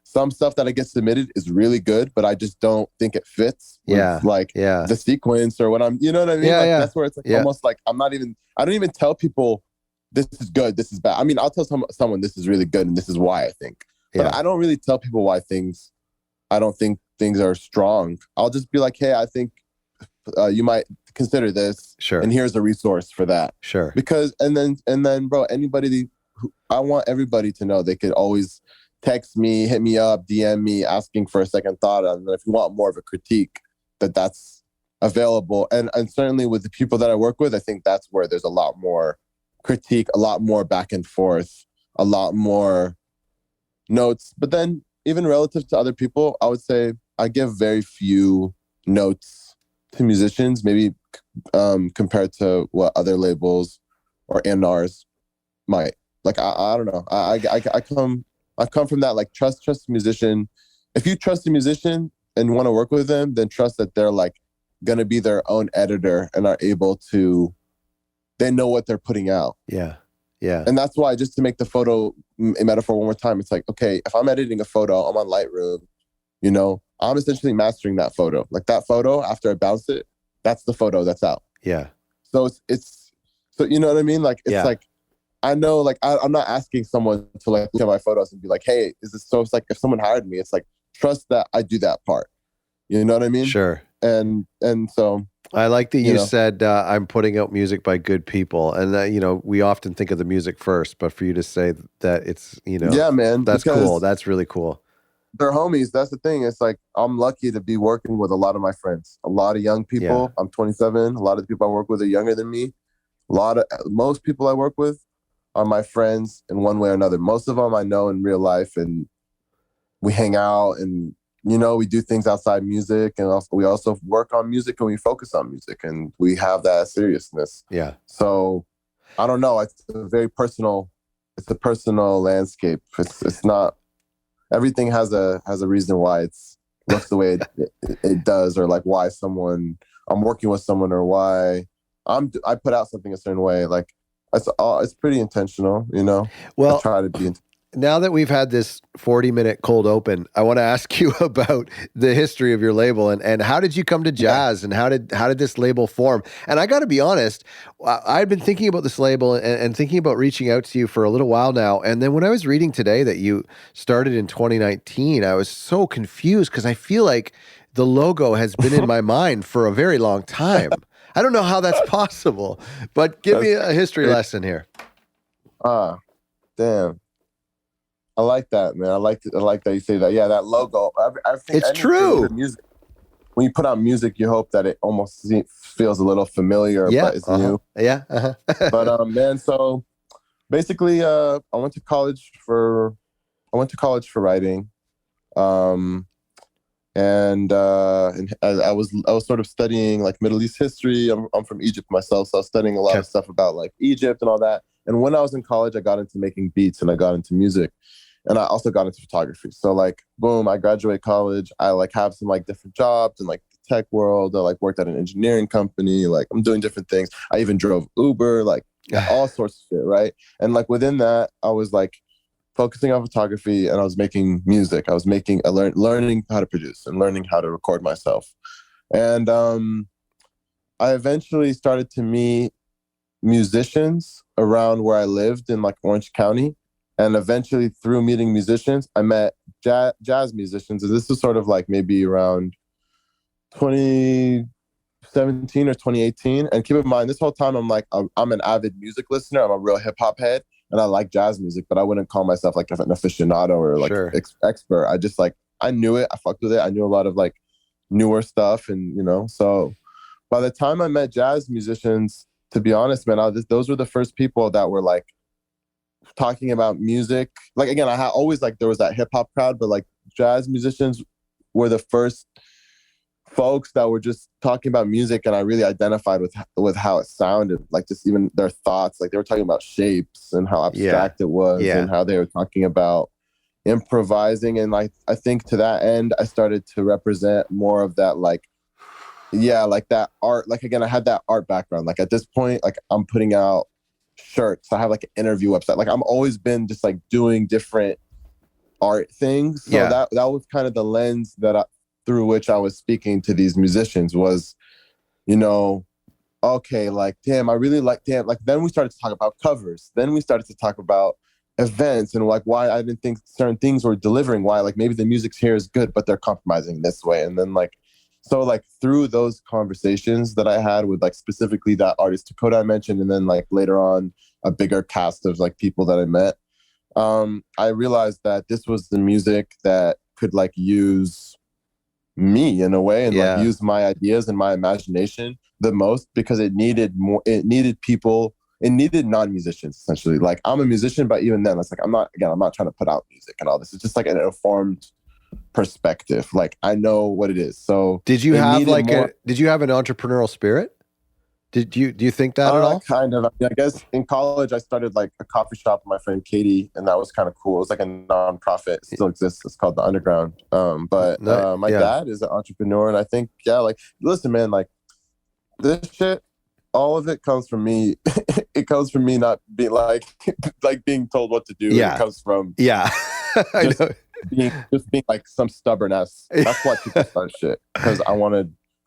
Some stuff that I get submitted is really good, but I just don't think it fits with the sequence or what I'm, you know what I mean? That's where it's like almost like I don't even tell people this is good, this is bad. I mean, I'll tell someone this is really good and this is why I think. But I don't really tell people why I don't think things are strong. I'll just be like, hey, I think you might consider this. Sure. And here's a resource for that. Sure. Because and then bro, I want everybody to know they could always text me, hit me up, DM me, asking for a second thought. And if you want more of a critique, that's available. And certainly with the people that I work with, I think that's where there's a lot more critique, a lot more back and forth, a lot more notes. But then even relative to other people, I would say I give very few notes to musicians, maybe compared to what other labels or A&Rs might. Like, I don't know. I come from that, like, trust a musician. If you trust a musician and want to work with them, then trust that they're like going to be their own editor and are able to, they know what they're putting out. Yeah. Yeah. And that's why, just to make the photo a metaphor one more time, it's like, okay, if I'm editing a photo, I'm on Lightroom, you know, I'm essentially mastering that photo. Like that photo, after I bounce it, that's the photo that's out. Yeah. So it's so, you know what I mean? Like, it's like, I know, like, I'm not asking someone to like look at my photos and be like, hey, is this so? It's like, if someone hired me, it's like, trust that I do that part. You know what I mean? Sure. And so I like that you said I'm putting out music by good people, and that, you know, we often think of the music first, but for you to say that it's, you know, yeah, man, that's cool. That's really cool. They're homies. That's the thing. It's like, I'm lucky to be working with a lot of my friends, a lot of young people. Yeah. I'm 27. A lot of the people I work with are younger than me. Most people I work with are my friends in one way or another. Most of them I know in real life, and we hang out, and, you know, we do things outside music, and we also work on music, and we focus on music, and we have that seriousness. Yeah. So I don't know. It's a personal landscape. It's not, everything has a reason why it looks the way it does, or like why I'm working with someone, or why I put out something a certain way. Like, it's pretty intentional, you know. Well, I try to be. Now that we've had this 40-minute cold open, I want to ask you about the history of your label, and how did you come to jazz, and how did this label form? And I got to be honest, I've been thinking about this label and thinking about reaching out to you for a little while now. And then when I was reading today that you started in 2019, I was so confused, because I feel like the logo has been in my mind for a very long time. I don't know how that's possible, but give me a history lesson here. Damn. I like that, man. I like that you say that. Yeah, that logo. I think it's true. Music, when you put out music, you hope that it almost feels a little familiar, but it's new. Yeah. But man, so basically, I went to college for writing, and I was sort of studying like Middle East history. I'm from Egypt myself, so I was studying a lot of stuff about like Egypt and all that. And when I was in college, I got into making beats, and I got into music, and I also got into photography. So like, boom, I graduate college. I like have some like different jobs in like the tech world. I like worked at an engineering company. Like, I'm doing different things. I even drove Uber, like all sorts of shit, right? And like within that, I was like focusing on photography, and I was making music. I was learning how to produce and learning how to record myself. And I eventually started to meet musicians around where I lived in like Orange County. And eventually through meeting musicians, I met jazz musicians. And this was sort of like maybe around 2017 or 2018. And keep in mind, this whole time I'm an avid music listener. I'm a real hip hop head, and I like jazz music, but I wouldn't call myself like an aficionado or like expert. I just like, I knew it. I fucked with it. I knew a lot of like newer stuff. And, you know, so by the time I met jazz musicians, to be honest, man, those were the first people that were like talking about music. Like, again, I always like, there was that hip hop crowd, but like jazz musicians were the first folks that were just talking about music, and I really identified with how it sounded. Like, just even their thoughts, like they were talking about shapes and how abstract it was, and how they were talking about improvising. And like, I think to that end, I started to represent more of that, like, like that art. Like, again, I had that art background. Like, at this point, like, I'm putting out shirts. I have like an interview website. Like, I'm always been just like doing different art things. So that was kind of the lens through which I was speaking to these musicians was, you know, okay, like, damn, I really like, like, then we started to talk about covers. Then we started to talk about events and like why I didn't think certain things were delivering, why like maybe the music's here is good, but they're compromising this way. And then like So like through those conversations that I had with like specifically that artist Dakota I mentioned, and then like later on a bigger cast of like people that I met, I realized that this was the music that could like use me in a way and like use my ideas and my imagination the most, because it needed people, it needed non-musicians essentially. Like I'm a musician, but even then it's like I'm not trying to put out music and all this. It's just like an informed perspective. Like I know what it is. So did you have an entrepreneurial spirit? Do you think that at all? Kind of. I mean, I guess in college I started like a coffee shop with my friend Katie, and that was kind of cool. It was like a nonprofit. It still exists. It's called The Underground. But my dad is an entrepreneur, and I think like listen, man, like this shit, all of it comes from me. It comes from me not being like being told what to do. Yeah. It comes from I know. being like some stubborn ass. That's why people start shit, because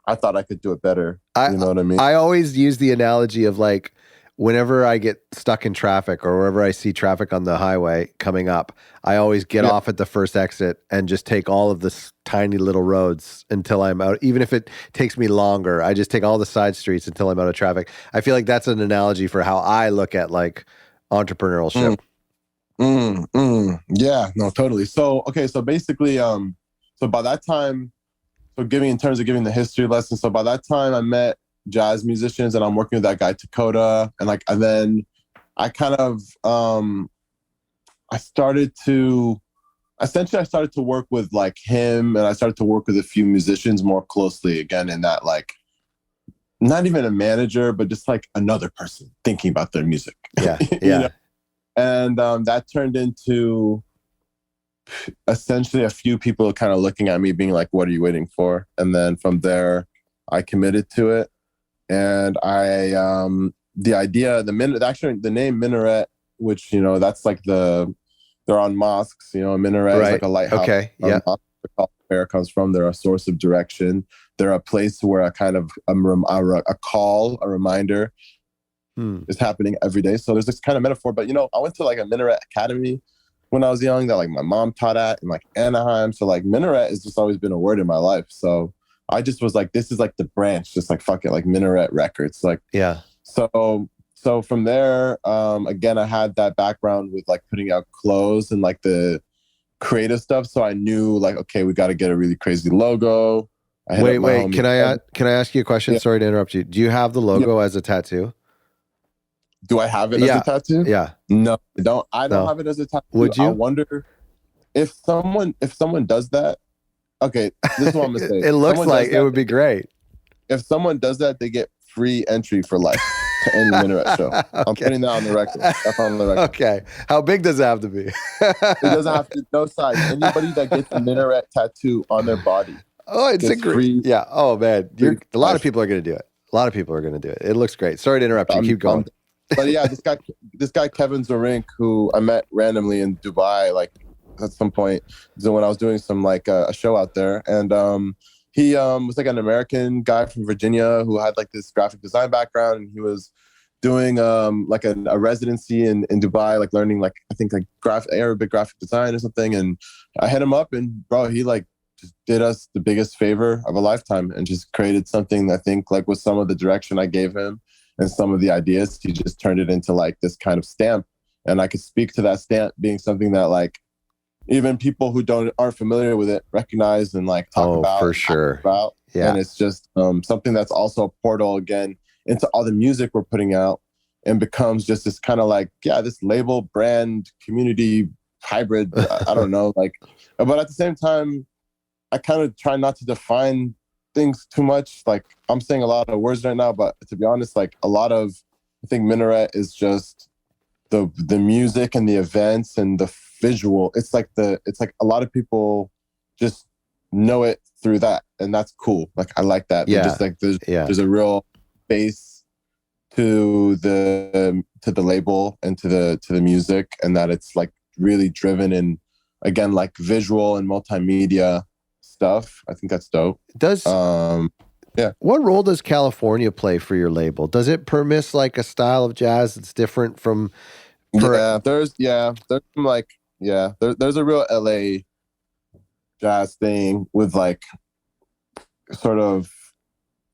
I thought I could do it better. You know what I mean? I always use the analogy of like, whenever I get stuck in traffic or wherever I see traffic on the highway coming up, I always get off at the first exit and just take all of the tiny little roads until I'm out. Even if it takes me longer, I just take all the side streets until I'm out of traffic. I feel like that's an analogy for how I look at like entrepreneurship. Yeah, no, totally. So, okay. So basically, so by that time, in terms of giving the history lesson, so by that time I met jazz musicians, and I'm working with that guy Dakota, and then I kind of I started to work with like him, and I started to work with a few musicians more closely again, in that like not even a manager, but just like another person thinking about their music. Yeah. You know? And that turned into essentially a few people kind of looking at me being like, what are you waiting for? And then from there I committed to it. And the name Minaret, which, you know, that's like they're on mosques, you know, a minaret is like a lighthouse. Okay. Yeah. Where it comes from. They're a source of direction. They're a place where a kind of a reminder is happening every day. So there's this kind of metaphor, but you know, I went to like a Minaret academy when I was young that like my mom taught at in like Anaheim. So like Minaret has just always been a word in my life. So I just was like, this is like the branch, just like fuck it, like Minaret Records. Like, yeah. So from there, again, I had that background with like putting out clothes and like the creative stuff. So I knew like, okay, we got to get a really crazy logo. Wait, can I ask you a question? Yeah. Sorry to interrupt you. Do you have the logo as a tattoo? Do I have it as a tattoo? Yeah. No, I don't. I don't have it as a tattoo. Would you? I wonder if someone does that. Okay, this is what I'm gonna say. It looks like it would be great. If someone does that, they get free entry for life to any Minaret show. Okay. I'm putting that on the record. That's on the record. Okay. How big does it have to be? It doesn't have to. No size. Anybody that gets a Minaret tattoo on their body. Oh, it's a great. Yeah. Oh man, a lot of people are gonna do it. A lot of people are gonna do it. It looks great. Sorry to interrupt you. Keep going. But yeah, this guy Kevin Zorink, who I met randomly in Dubai, like at some point, so when I was doing some like a show out there, and he was like an American guy from Virginia who had like this graphic design background, and he was doing like a residency in Dubai, like learning like I think like Arabic graphic design or something. And I hit him up, and bro, he like just did us the biggest favor of a lifetime and just created something. I think like with some of the direction I gave him and some of the ideas, he just turned it into like this kind of stamp. And I could speak to that stamp being something that like even people who aren't familiar with it recognize and like talk about. For sure. Yeah. And it's just something that's also a portal again into all the music we're putting out, and becomes just this kind of like, this label, brand, community, hybrid, I don't know. Like, but at the same time, I kind of try not to define things too much. Like I'm saying a lot of words right now, but to be honest, like I think Minaret is just the music and the events and the visual. It's like a lot of people just know it through that, and that's cool. Like I like that. Yeah. Just like there's a real base to the label and to the music, and that it's like really driven in, again, like visual and multimedia stuff. I think that's dope. What role does California play for your label? Does it permit like a style of jazz that's different from? There's some like there's a real LA jazz thing with like sort of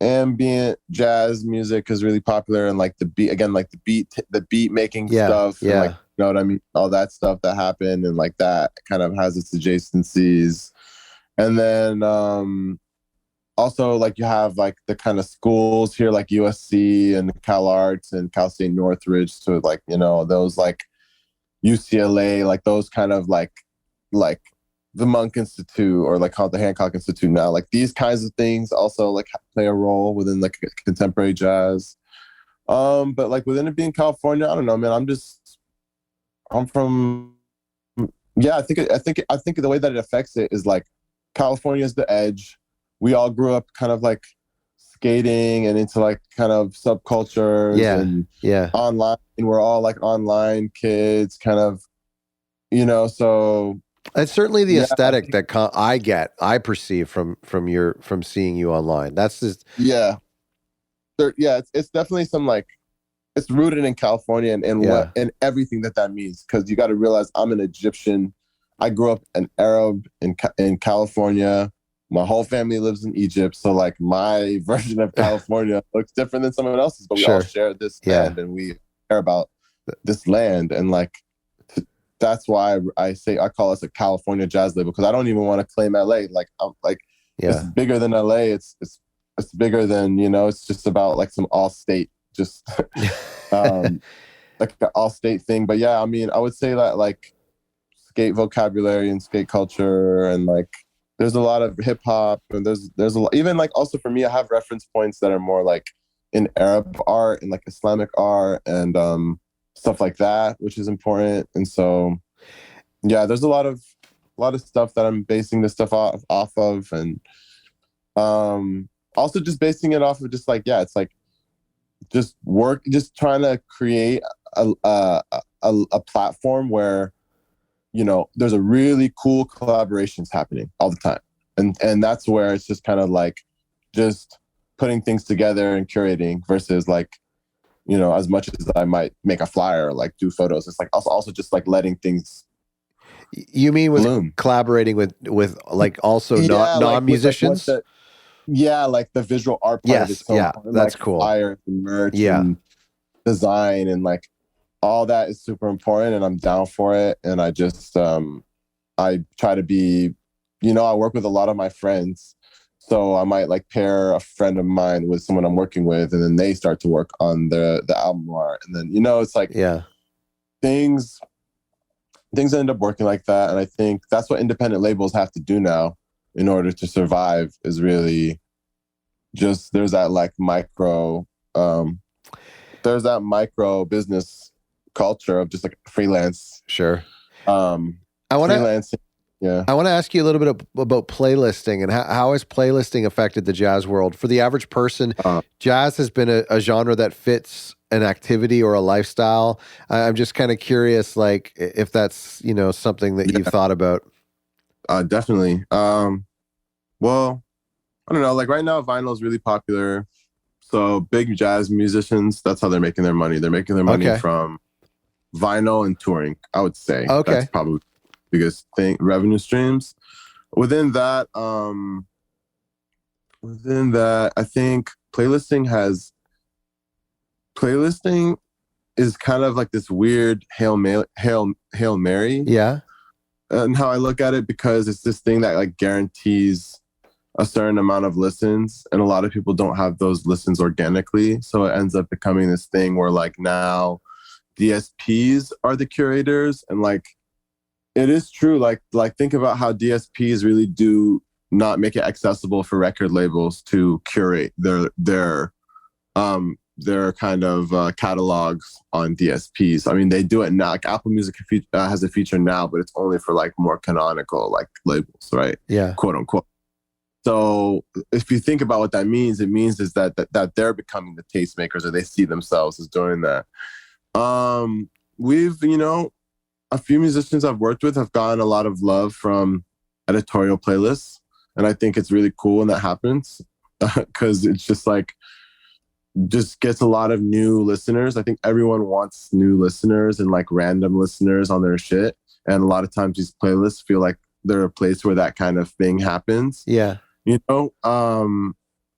ambient jazz music is really popular, and like the beat again, like the beat making stuff, and like, you know what I mean, all that stuff that happened, and like that kind of has its adjacencies. And then also like you have like the kind of schools here like USC and Cal Arts and Cal State Northridge, so like, you know, those like UCLA, like those kind of like the Monk Institute, or like called the Hancock Institute now. Like these kinds of things also like play a role within like contemporary jazz. But like within it being California, I don't know, man. I'm from, yeah. I think the way that it affects it is like California is the edge. We all grew up kind of like skating and into like kind of subcultures and online. And we're all like online kids, kind of, you know. So it's certainly the aesthetic that I perceive from seeing you online. That's just it's definitely some like, it's rooted in California and what and everything that means, because you got to realize I'm an Egyptian. I grew up an Arab in California. My whole family lives in Egypt, so like my version of California looks different than someone else's, but we all share this land and we care about this land. And like that's why I call us a California jazz label, because I don't even want to claim LA. Like I'm like it's bigger than LA. It's bigger than, you know, it's just about like some all state, just like an all state thing. But yeah, I mean, I would say that like skate vocabulary and skate culture, and like there's a lot of hip hop, and there's a lot, even like also for me, I have reference points that are more like in Arab art and like Islamic art and stuff like that, which is important. And so yeah, there's a lot of stuff that I'm basing this stuff off of, and also just basing it off of just like, it's like just trying to create a platform where, you know, there's a really cool collaborations happening all the time. And that's where it's just kind of like just putting things together and curating versus like, you know, as much as I might make a flyer or like do photos, it's like also just like letting things. You mean with bloom. Collaborating with like also non-musicians? Like like the visual art part of it. So that's like cool. Flyers and merch and design and like all that is super important, and I'm down for it. And I just I try to be, you know, I work with a lot of my friends, so I might like pair a friend of mine with someone I'm working with, and then they start to work on the album art, and then, you know, it's like things end up working like that. And I think that's what independent labels have to do now in order to survive, is really just there's that micro business culture of just like freelance. Sure. I want to ask you a little bit about playlisting, and how has playlisting affected the jazz world? For the average person, jazz has been a genre that fits an activity or a lifestyle. I'm just kind of curious, like if that's, you know, something that you've thought about. Definitely. Well, I don't know. Like right now, vinyl is really popular. So big jazz musicians, that's how they're making their money. They're making their money from vinyl and touring, I would say. That's probably the biggest thing, revenue streams. Within that, I think playlisting is kind of like this weird Hail Mary. Yeah. And how I look at it, because it's this thing that like guarantees a certain amount of listens, and a lot of people don't have those listens organically. So it ends up becoming this thing where like now DSPs are the curators, and like it is true. Like think about how DSPs really do not make it accessible for record labels to curate their kind of catalogs on DSPs. I mean, they do it now. Like Apple Music has a feature now, but it's only for like more canonical like labels, right? Yeah, quote unquote. So if you think about what that means, it means is that they're becoming the tastemakers, or they see themselves as doing that. We've, you know, a few musicians I've worked with have gotten a lot of love from editorial playlists, and I think it's really cool when that happens, because it's just like, just gets a lot of new listeners. I think everyone wants new listeners and like random listeners on their shit, and a lot of times these playlists feel like they're a place where that kind of thing happens. Yeah. you know?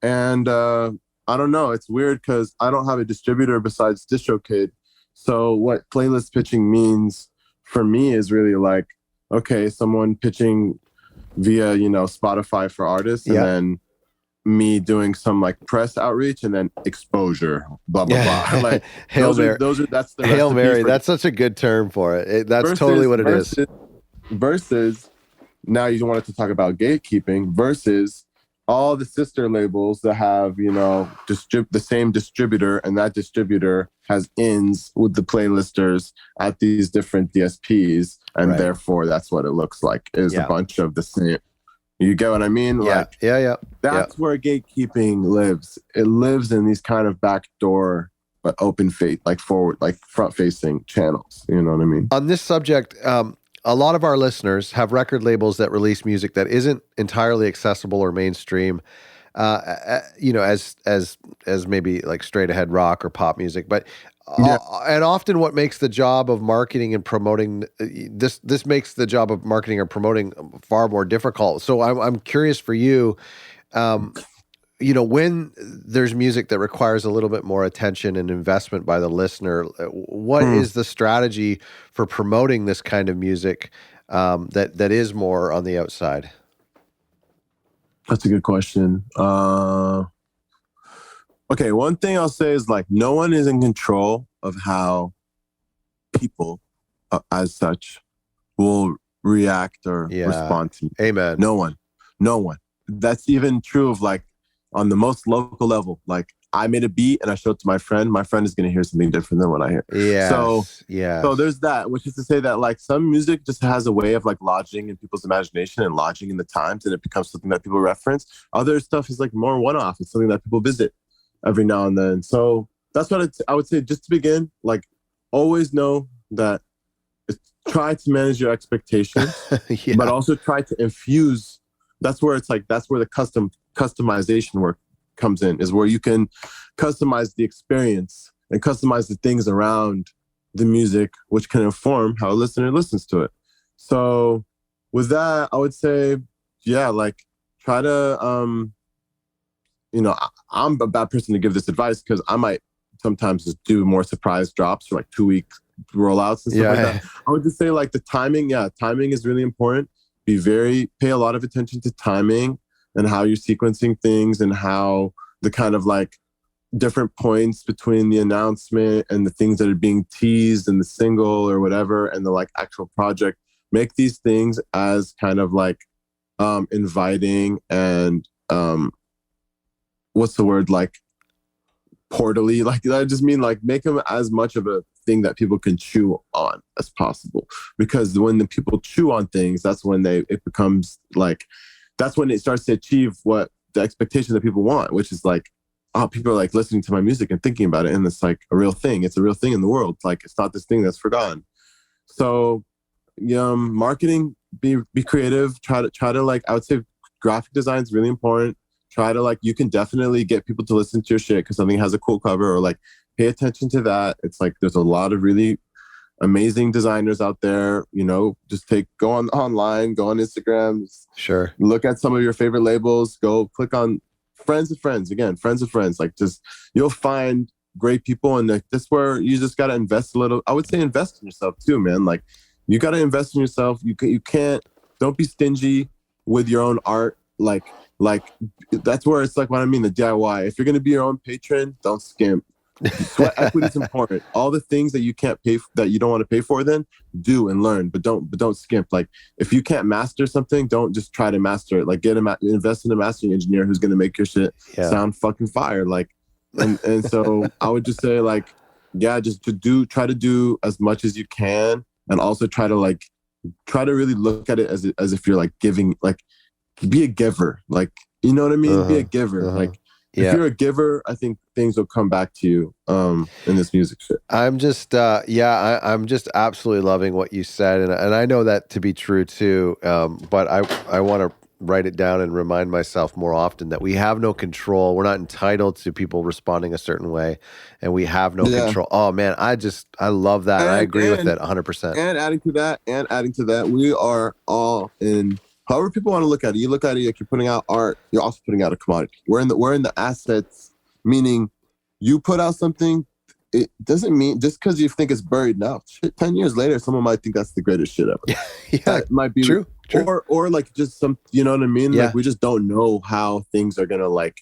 And I don't know. It's weird because I don't have a distributor besides DistroKid. So what playlist pitching means for me is really like, okay, someone pitching via, Spotify for artists, and then me doing some like press outreach and then exposure, blah blah blah. Like Hail Mary. That's the Hail Mary. for, That's such a good term for it. That's totally what it is. Versus now you wanted to talk about gatekeeping versus all the sister labels that have, the same distributor, and that distributor has ins with the playlisters at these different DSPs, and therefore that's what it looks like is a bunch of the same. You get what I mean? That's where gatekeeping lives. It lives in these kind of backdoor, but open fate, like forward, like front-facing channels. You know what I mean? On this subject, a lot of our listeners have record labels that release music that isn't entirely accessible or mainstream, as maybe like straight ahead rock or pop music. But and often what makes the job of marketing and promoting this makes the job of marketing or promoting far more difficult. So I'm curious for you, when there's music that requires a little bit more attention and investment by the listener, what is the strategy for promoting this kind of music that is more on the outside? That's a good question. Okay, one thing I'll say is like no one is in control of how people, as such, will react or respond to you. Amen. No one. That's even true of like on the most local level. Like I made a beat and I showed it to my friend. My friend is going to hear something different than what I hear. So there's that, which is to say that like some music just has a way of like lodging in people's imagination and lodging in the times, and it becomes something that people reference. Other stuff is like more one-off. It's something that people visit every now and then. So that's what I would say. Just to begin, like always know that try to manage your expectations, but also try to infuse. That's where it's like, that's where the customization work comes in, is where you can customize the experience and customize the things around the music, which can inform how a listener listens to it. So with that, I would say, like try to, I'm a bad person to give this advice because I might sometimes just do more surprise drops or like 2-week rollouts and stuff like that. I would just say like the timing is really important. Pay a lot of attention to timing and how you're sequencing things and how the kind of like different points between the announcement and the things that are being teased in the single or whatever and the like actual project, make these things as kind of like inviting and what's the word, like portally, like I just mean like make them as much of a thing that people can chew on as possible, because when the people chew on things, that's when it becomes like, that's when it starts to achieve what the expectation that people want, which is like, oh, people are like listening to my music and thinking about it, and it's like a real thing. It's a real thing in the world. Like it's not this thing that's forgotten. So marketing, be creative, try to like, I would say graphic design is really important. Try to like, you can definitely get people to listen to your shit because something has a cool cover, or like pay attention to that. It's like there's a lot of really amazing designers out there, just go online, go on Instagram, sure, look at some of your favorite labels, go click on friends of friends, like just you'll find great people. And that's where you just got to invest a little. I would say invest in yourself too, man. Like you got to invest in yourself. You can't, don't be stingy with your own art. Like that's where it's like what I mean, the DIY. If you're going to be your own patron, don't skimp. Sweat equity is important. All the things that you can't pay that you don't want to pay for, then do and learn, but don't skimp. Like if you can't master something, don't just try to master it. Like invest in a mastering engineer who's going to make your shit sound fucking fire. Like and so I would just say like, just try to do as much as you can, and also try to really look at it as if you're like giving, like be a giver. Like, you know what I mean? Be a giver. Like if you're a giver, I think things will come back to you in this music shit. I'm just, I'm just absolutely loving what you said. And I know that to be true too. But I want to write it down and remind myself more often that we have no control. We're not entitled to people responding a certain way, and we have no control. Oh man, I love that. And I agree with it 100%. And adding to that, we are all in however people want to look at it. You look at it like you're putting out art. You're also putting out a commodity. We're in the assets, meaning you put out something. It doesn't mean just because you think it's buried now. 10 years later, someone might think that's the greatest shit ever. Yeah, that might be true. Or like just some, you know what I mean? Yeah. Like we just don't know how things are gonna like,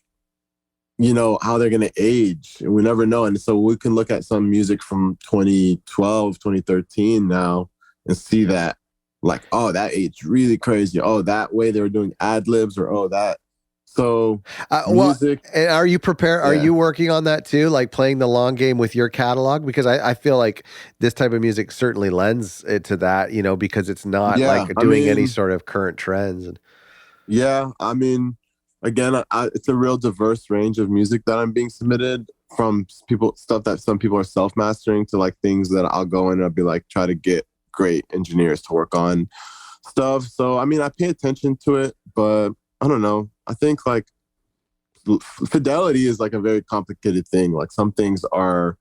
you know, how they're gonna age. And we never know. And so we can look at some music from 2012, 2013 now and see that like, oh, that aged really crazy. Oh, that way they were doing ad libs, or oh that. So music. And are you prepared? Are you working on that too? Like playing the long game with your catalog? Because I feel like this type of music certainly lends it to that, you know, because it's not like doing any sort of current trends. Yeah. I mean, again, it's a real diverse range of music that I'm being submitted, from stuff that some people are self-mastering to like things that I'll go in and I'll be like, try to get great engineers to work on stuff. So, I mean, I pay attention to it, but I don't know. I think like fidelity is like a very complicated thing. Like some things are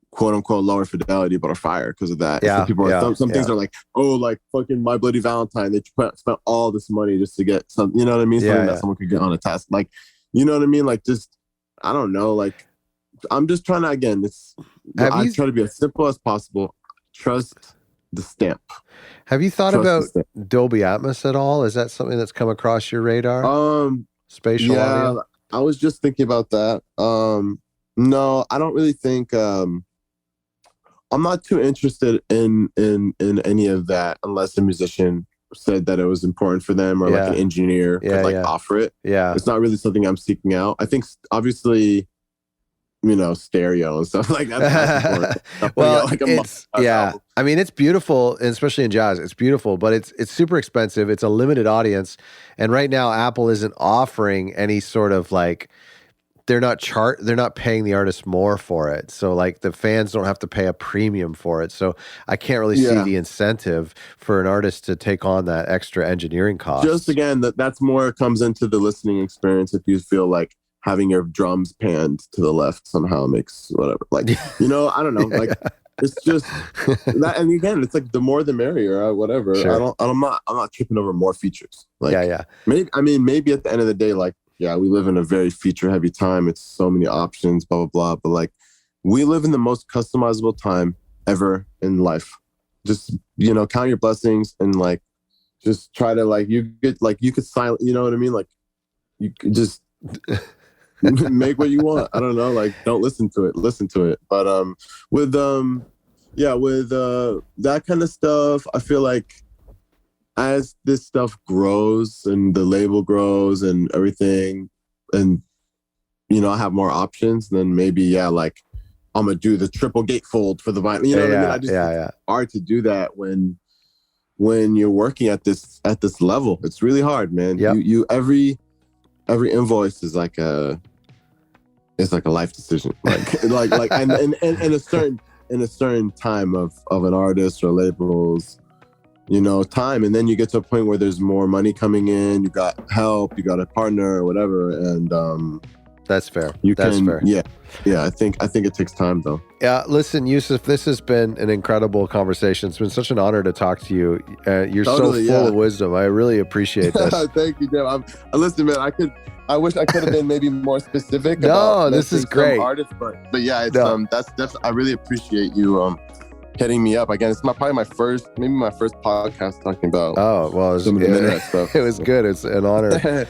quote unquote lower fidelity, but are fire because of that. Yeah, some things are like, oh, like fucking My Bloody Valentine. They spent all this money just to get some, you know what I mean? Something that someone could get on a task. Like, you know what I mean? Like just, I don't know. Like I'm just trying to, again, I try to be as simple as possible. Trust the stamp. Have you thought about Dolby Atmos at all? Is that something that's come across your radar? Spatial audio? I was just thinking about that. No, I don't really think I'm not too interested in any of that unless a musician said that it was important for them, or like an engineer could offer it. Yeah. It's not really something I'm seeking out. I think obviously, you know, stereo and stuff like that. Well, I mean, it's beautiful, and especially in jazz, it's beautiful, but it's super expensive. It's a limited audience. And right now Apple isn't offering any sort of like, they're not paying the artist more for it. So like the fans don't have to pay a premium for it. So I can't really see the incentive for an artist to take on that extra engineering cost. Just again, that's more comes into the listening experience. If you feel like having your drums panned to the left somehow makes whatever, like, you know, I don't know, like it's just that. And again, it's like the more the merrier, or whatever. Sure. I'm not tripping over more features. Like, maybe at the end of the day, like, yeah, we live in a very feature heavy time. It's so many options, blah, blah, blah. But like, we live in the most customizable time ever in life. Just, you know, count your blessings and like, just try to like, you could silent, you know what I mean? Like you could just make what you want. I don't know. Like, don't listen to it. But with that kind of stuff, I feel like as this stuff grows and the label grows and everything, and you know, I have more options, then maybe like I'm gonna do the triple gatefold for the vinyl. You know what I mean? It's hard to do that when you're working at this level. It's really hard, man. Yep. You every invoice is like a life decision, like and in a certain time of an artist or label's, you know, time. And then you get to a point where there's more money coming in, you got help, you got a partner or whatever, and that's fair. Fair. Yeah. I think it takes time though. Yeah. Listen, Yousef, this has been an incredible conversation. It's been such an honor to talk to you. You're totally, so full of wisdom. I really appreciate this. Thank you, Jim. Listen, man, I wish I could have been maybe more specific. No, this is great. Artists, but yeah, it's that's I really appreciate you hitting me up again. It's probably my first podcast talking about. Oh well, some of the Minaret stuff. It was good. It's an honor.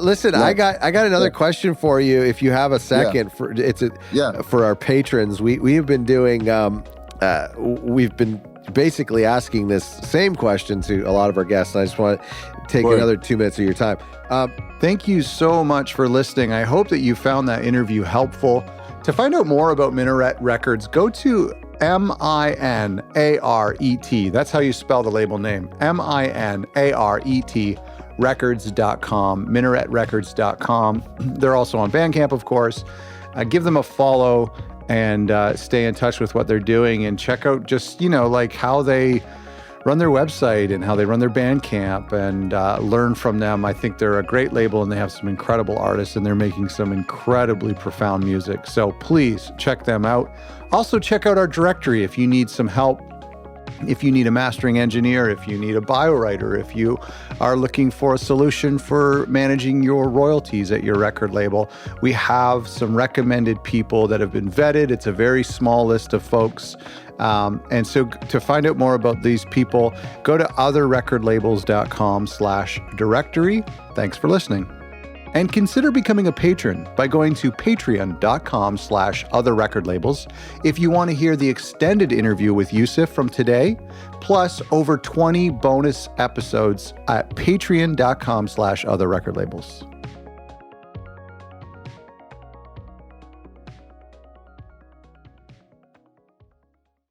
Listen, I got another question for you. If you have a second, for our patrons, we have been doing. We've been basically asking this same question to a lot of our guests. And I just want to take another 2 minutes of your time. Thank you so much for listening. I hope that you found that interview helpful. To find out more about Minaret Records, go to Minaret. That's how you spell the label name. Minaret records.com, minaretrecords.com. They're also on Bandcamp, of course. Give them a follow and stay in touch with what they're doing, and check out just, you know, like how they run their website and how they run their Bandcamp, and learn from them. I think they're a great label, and they have some incredible artists, and they're making some incredibly profound music. So please check them out. Also check out our directory if you need some help If you need a mastering engineer, if you need a biowriter, if you are looking for a solution for managing your royalties at your record label, we have some recommended people that have been vetted. It's a very small list of folks. And so to find out more about these people, go to otherrecordlabels.com/directory. Thanks for listening. And consider becoming a patron by going to patreon.com/otherrecordlabels if you want to hear the extended interview with Yousef from today, plus over 20 bonus episodes at patreon.com/otherrecordlabels.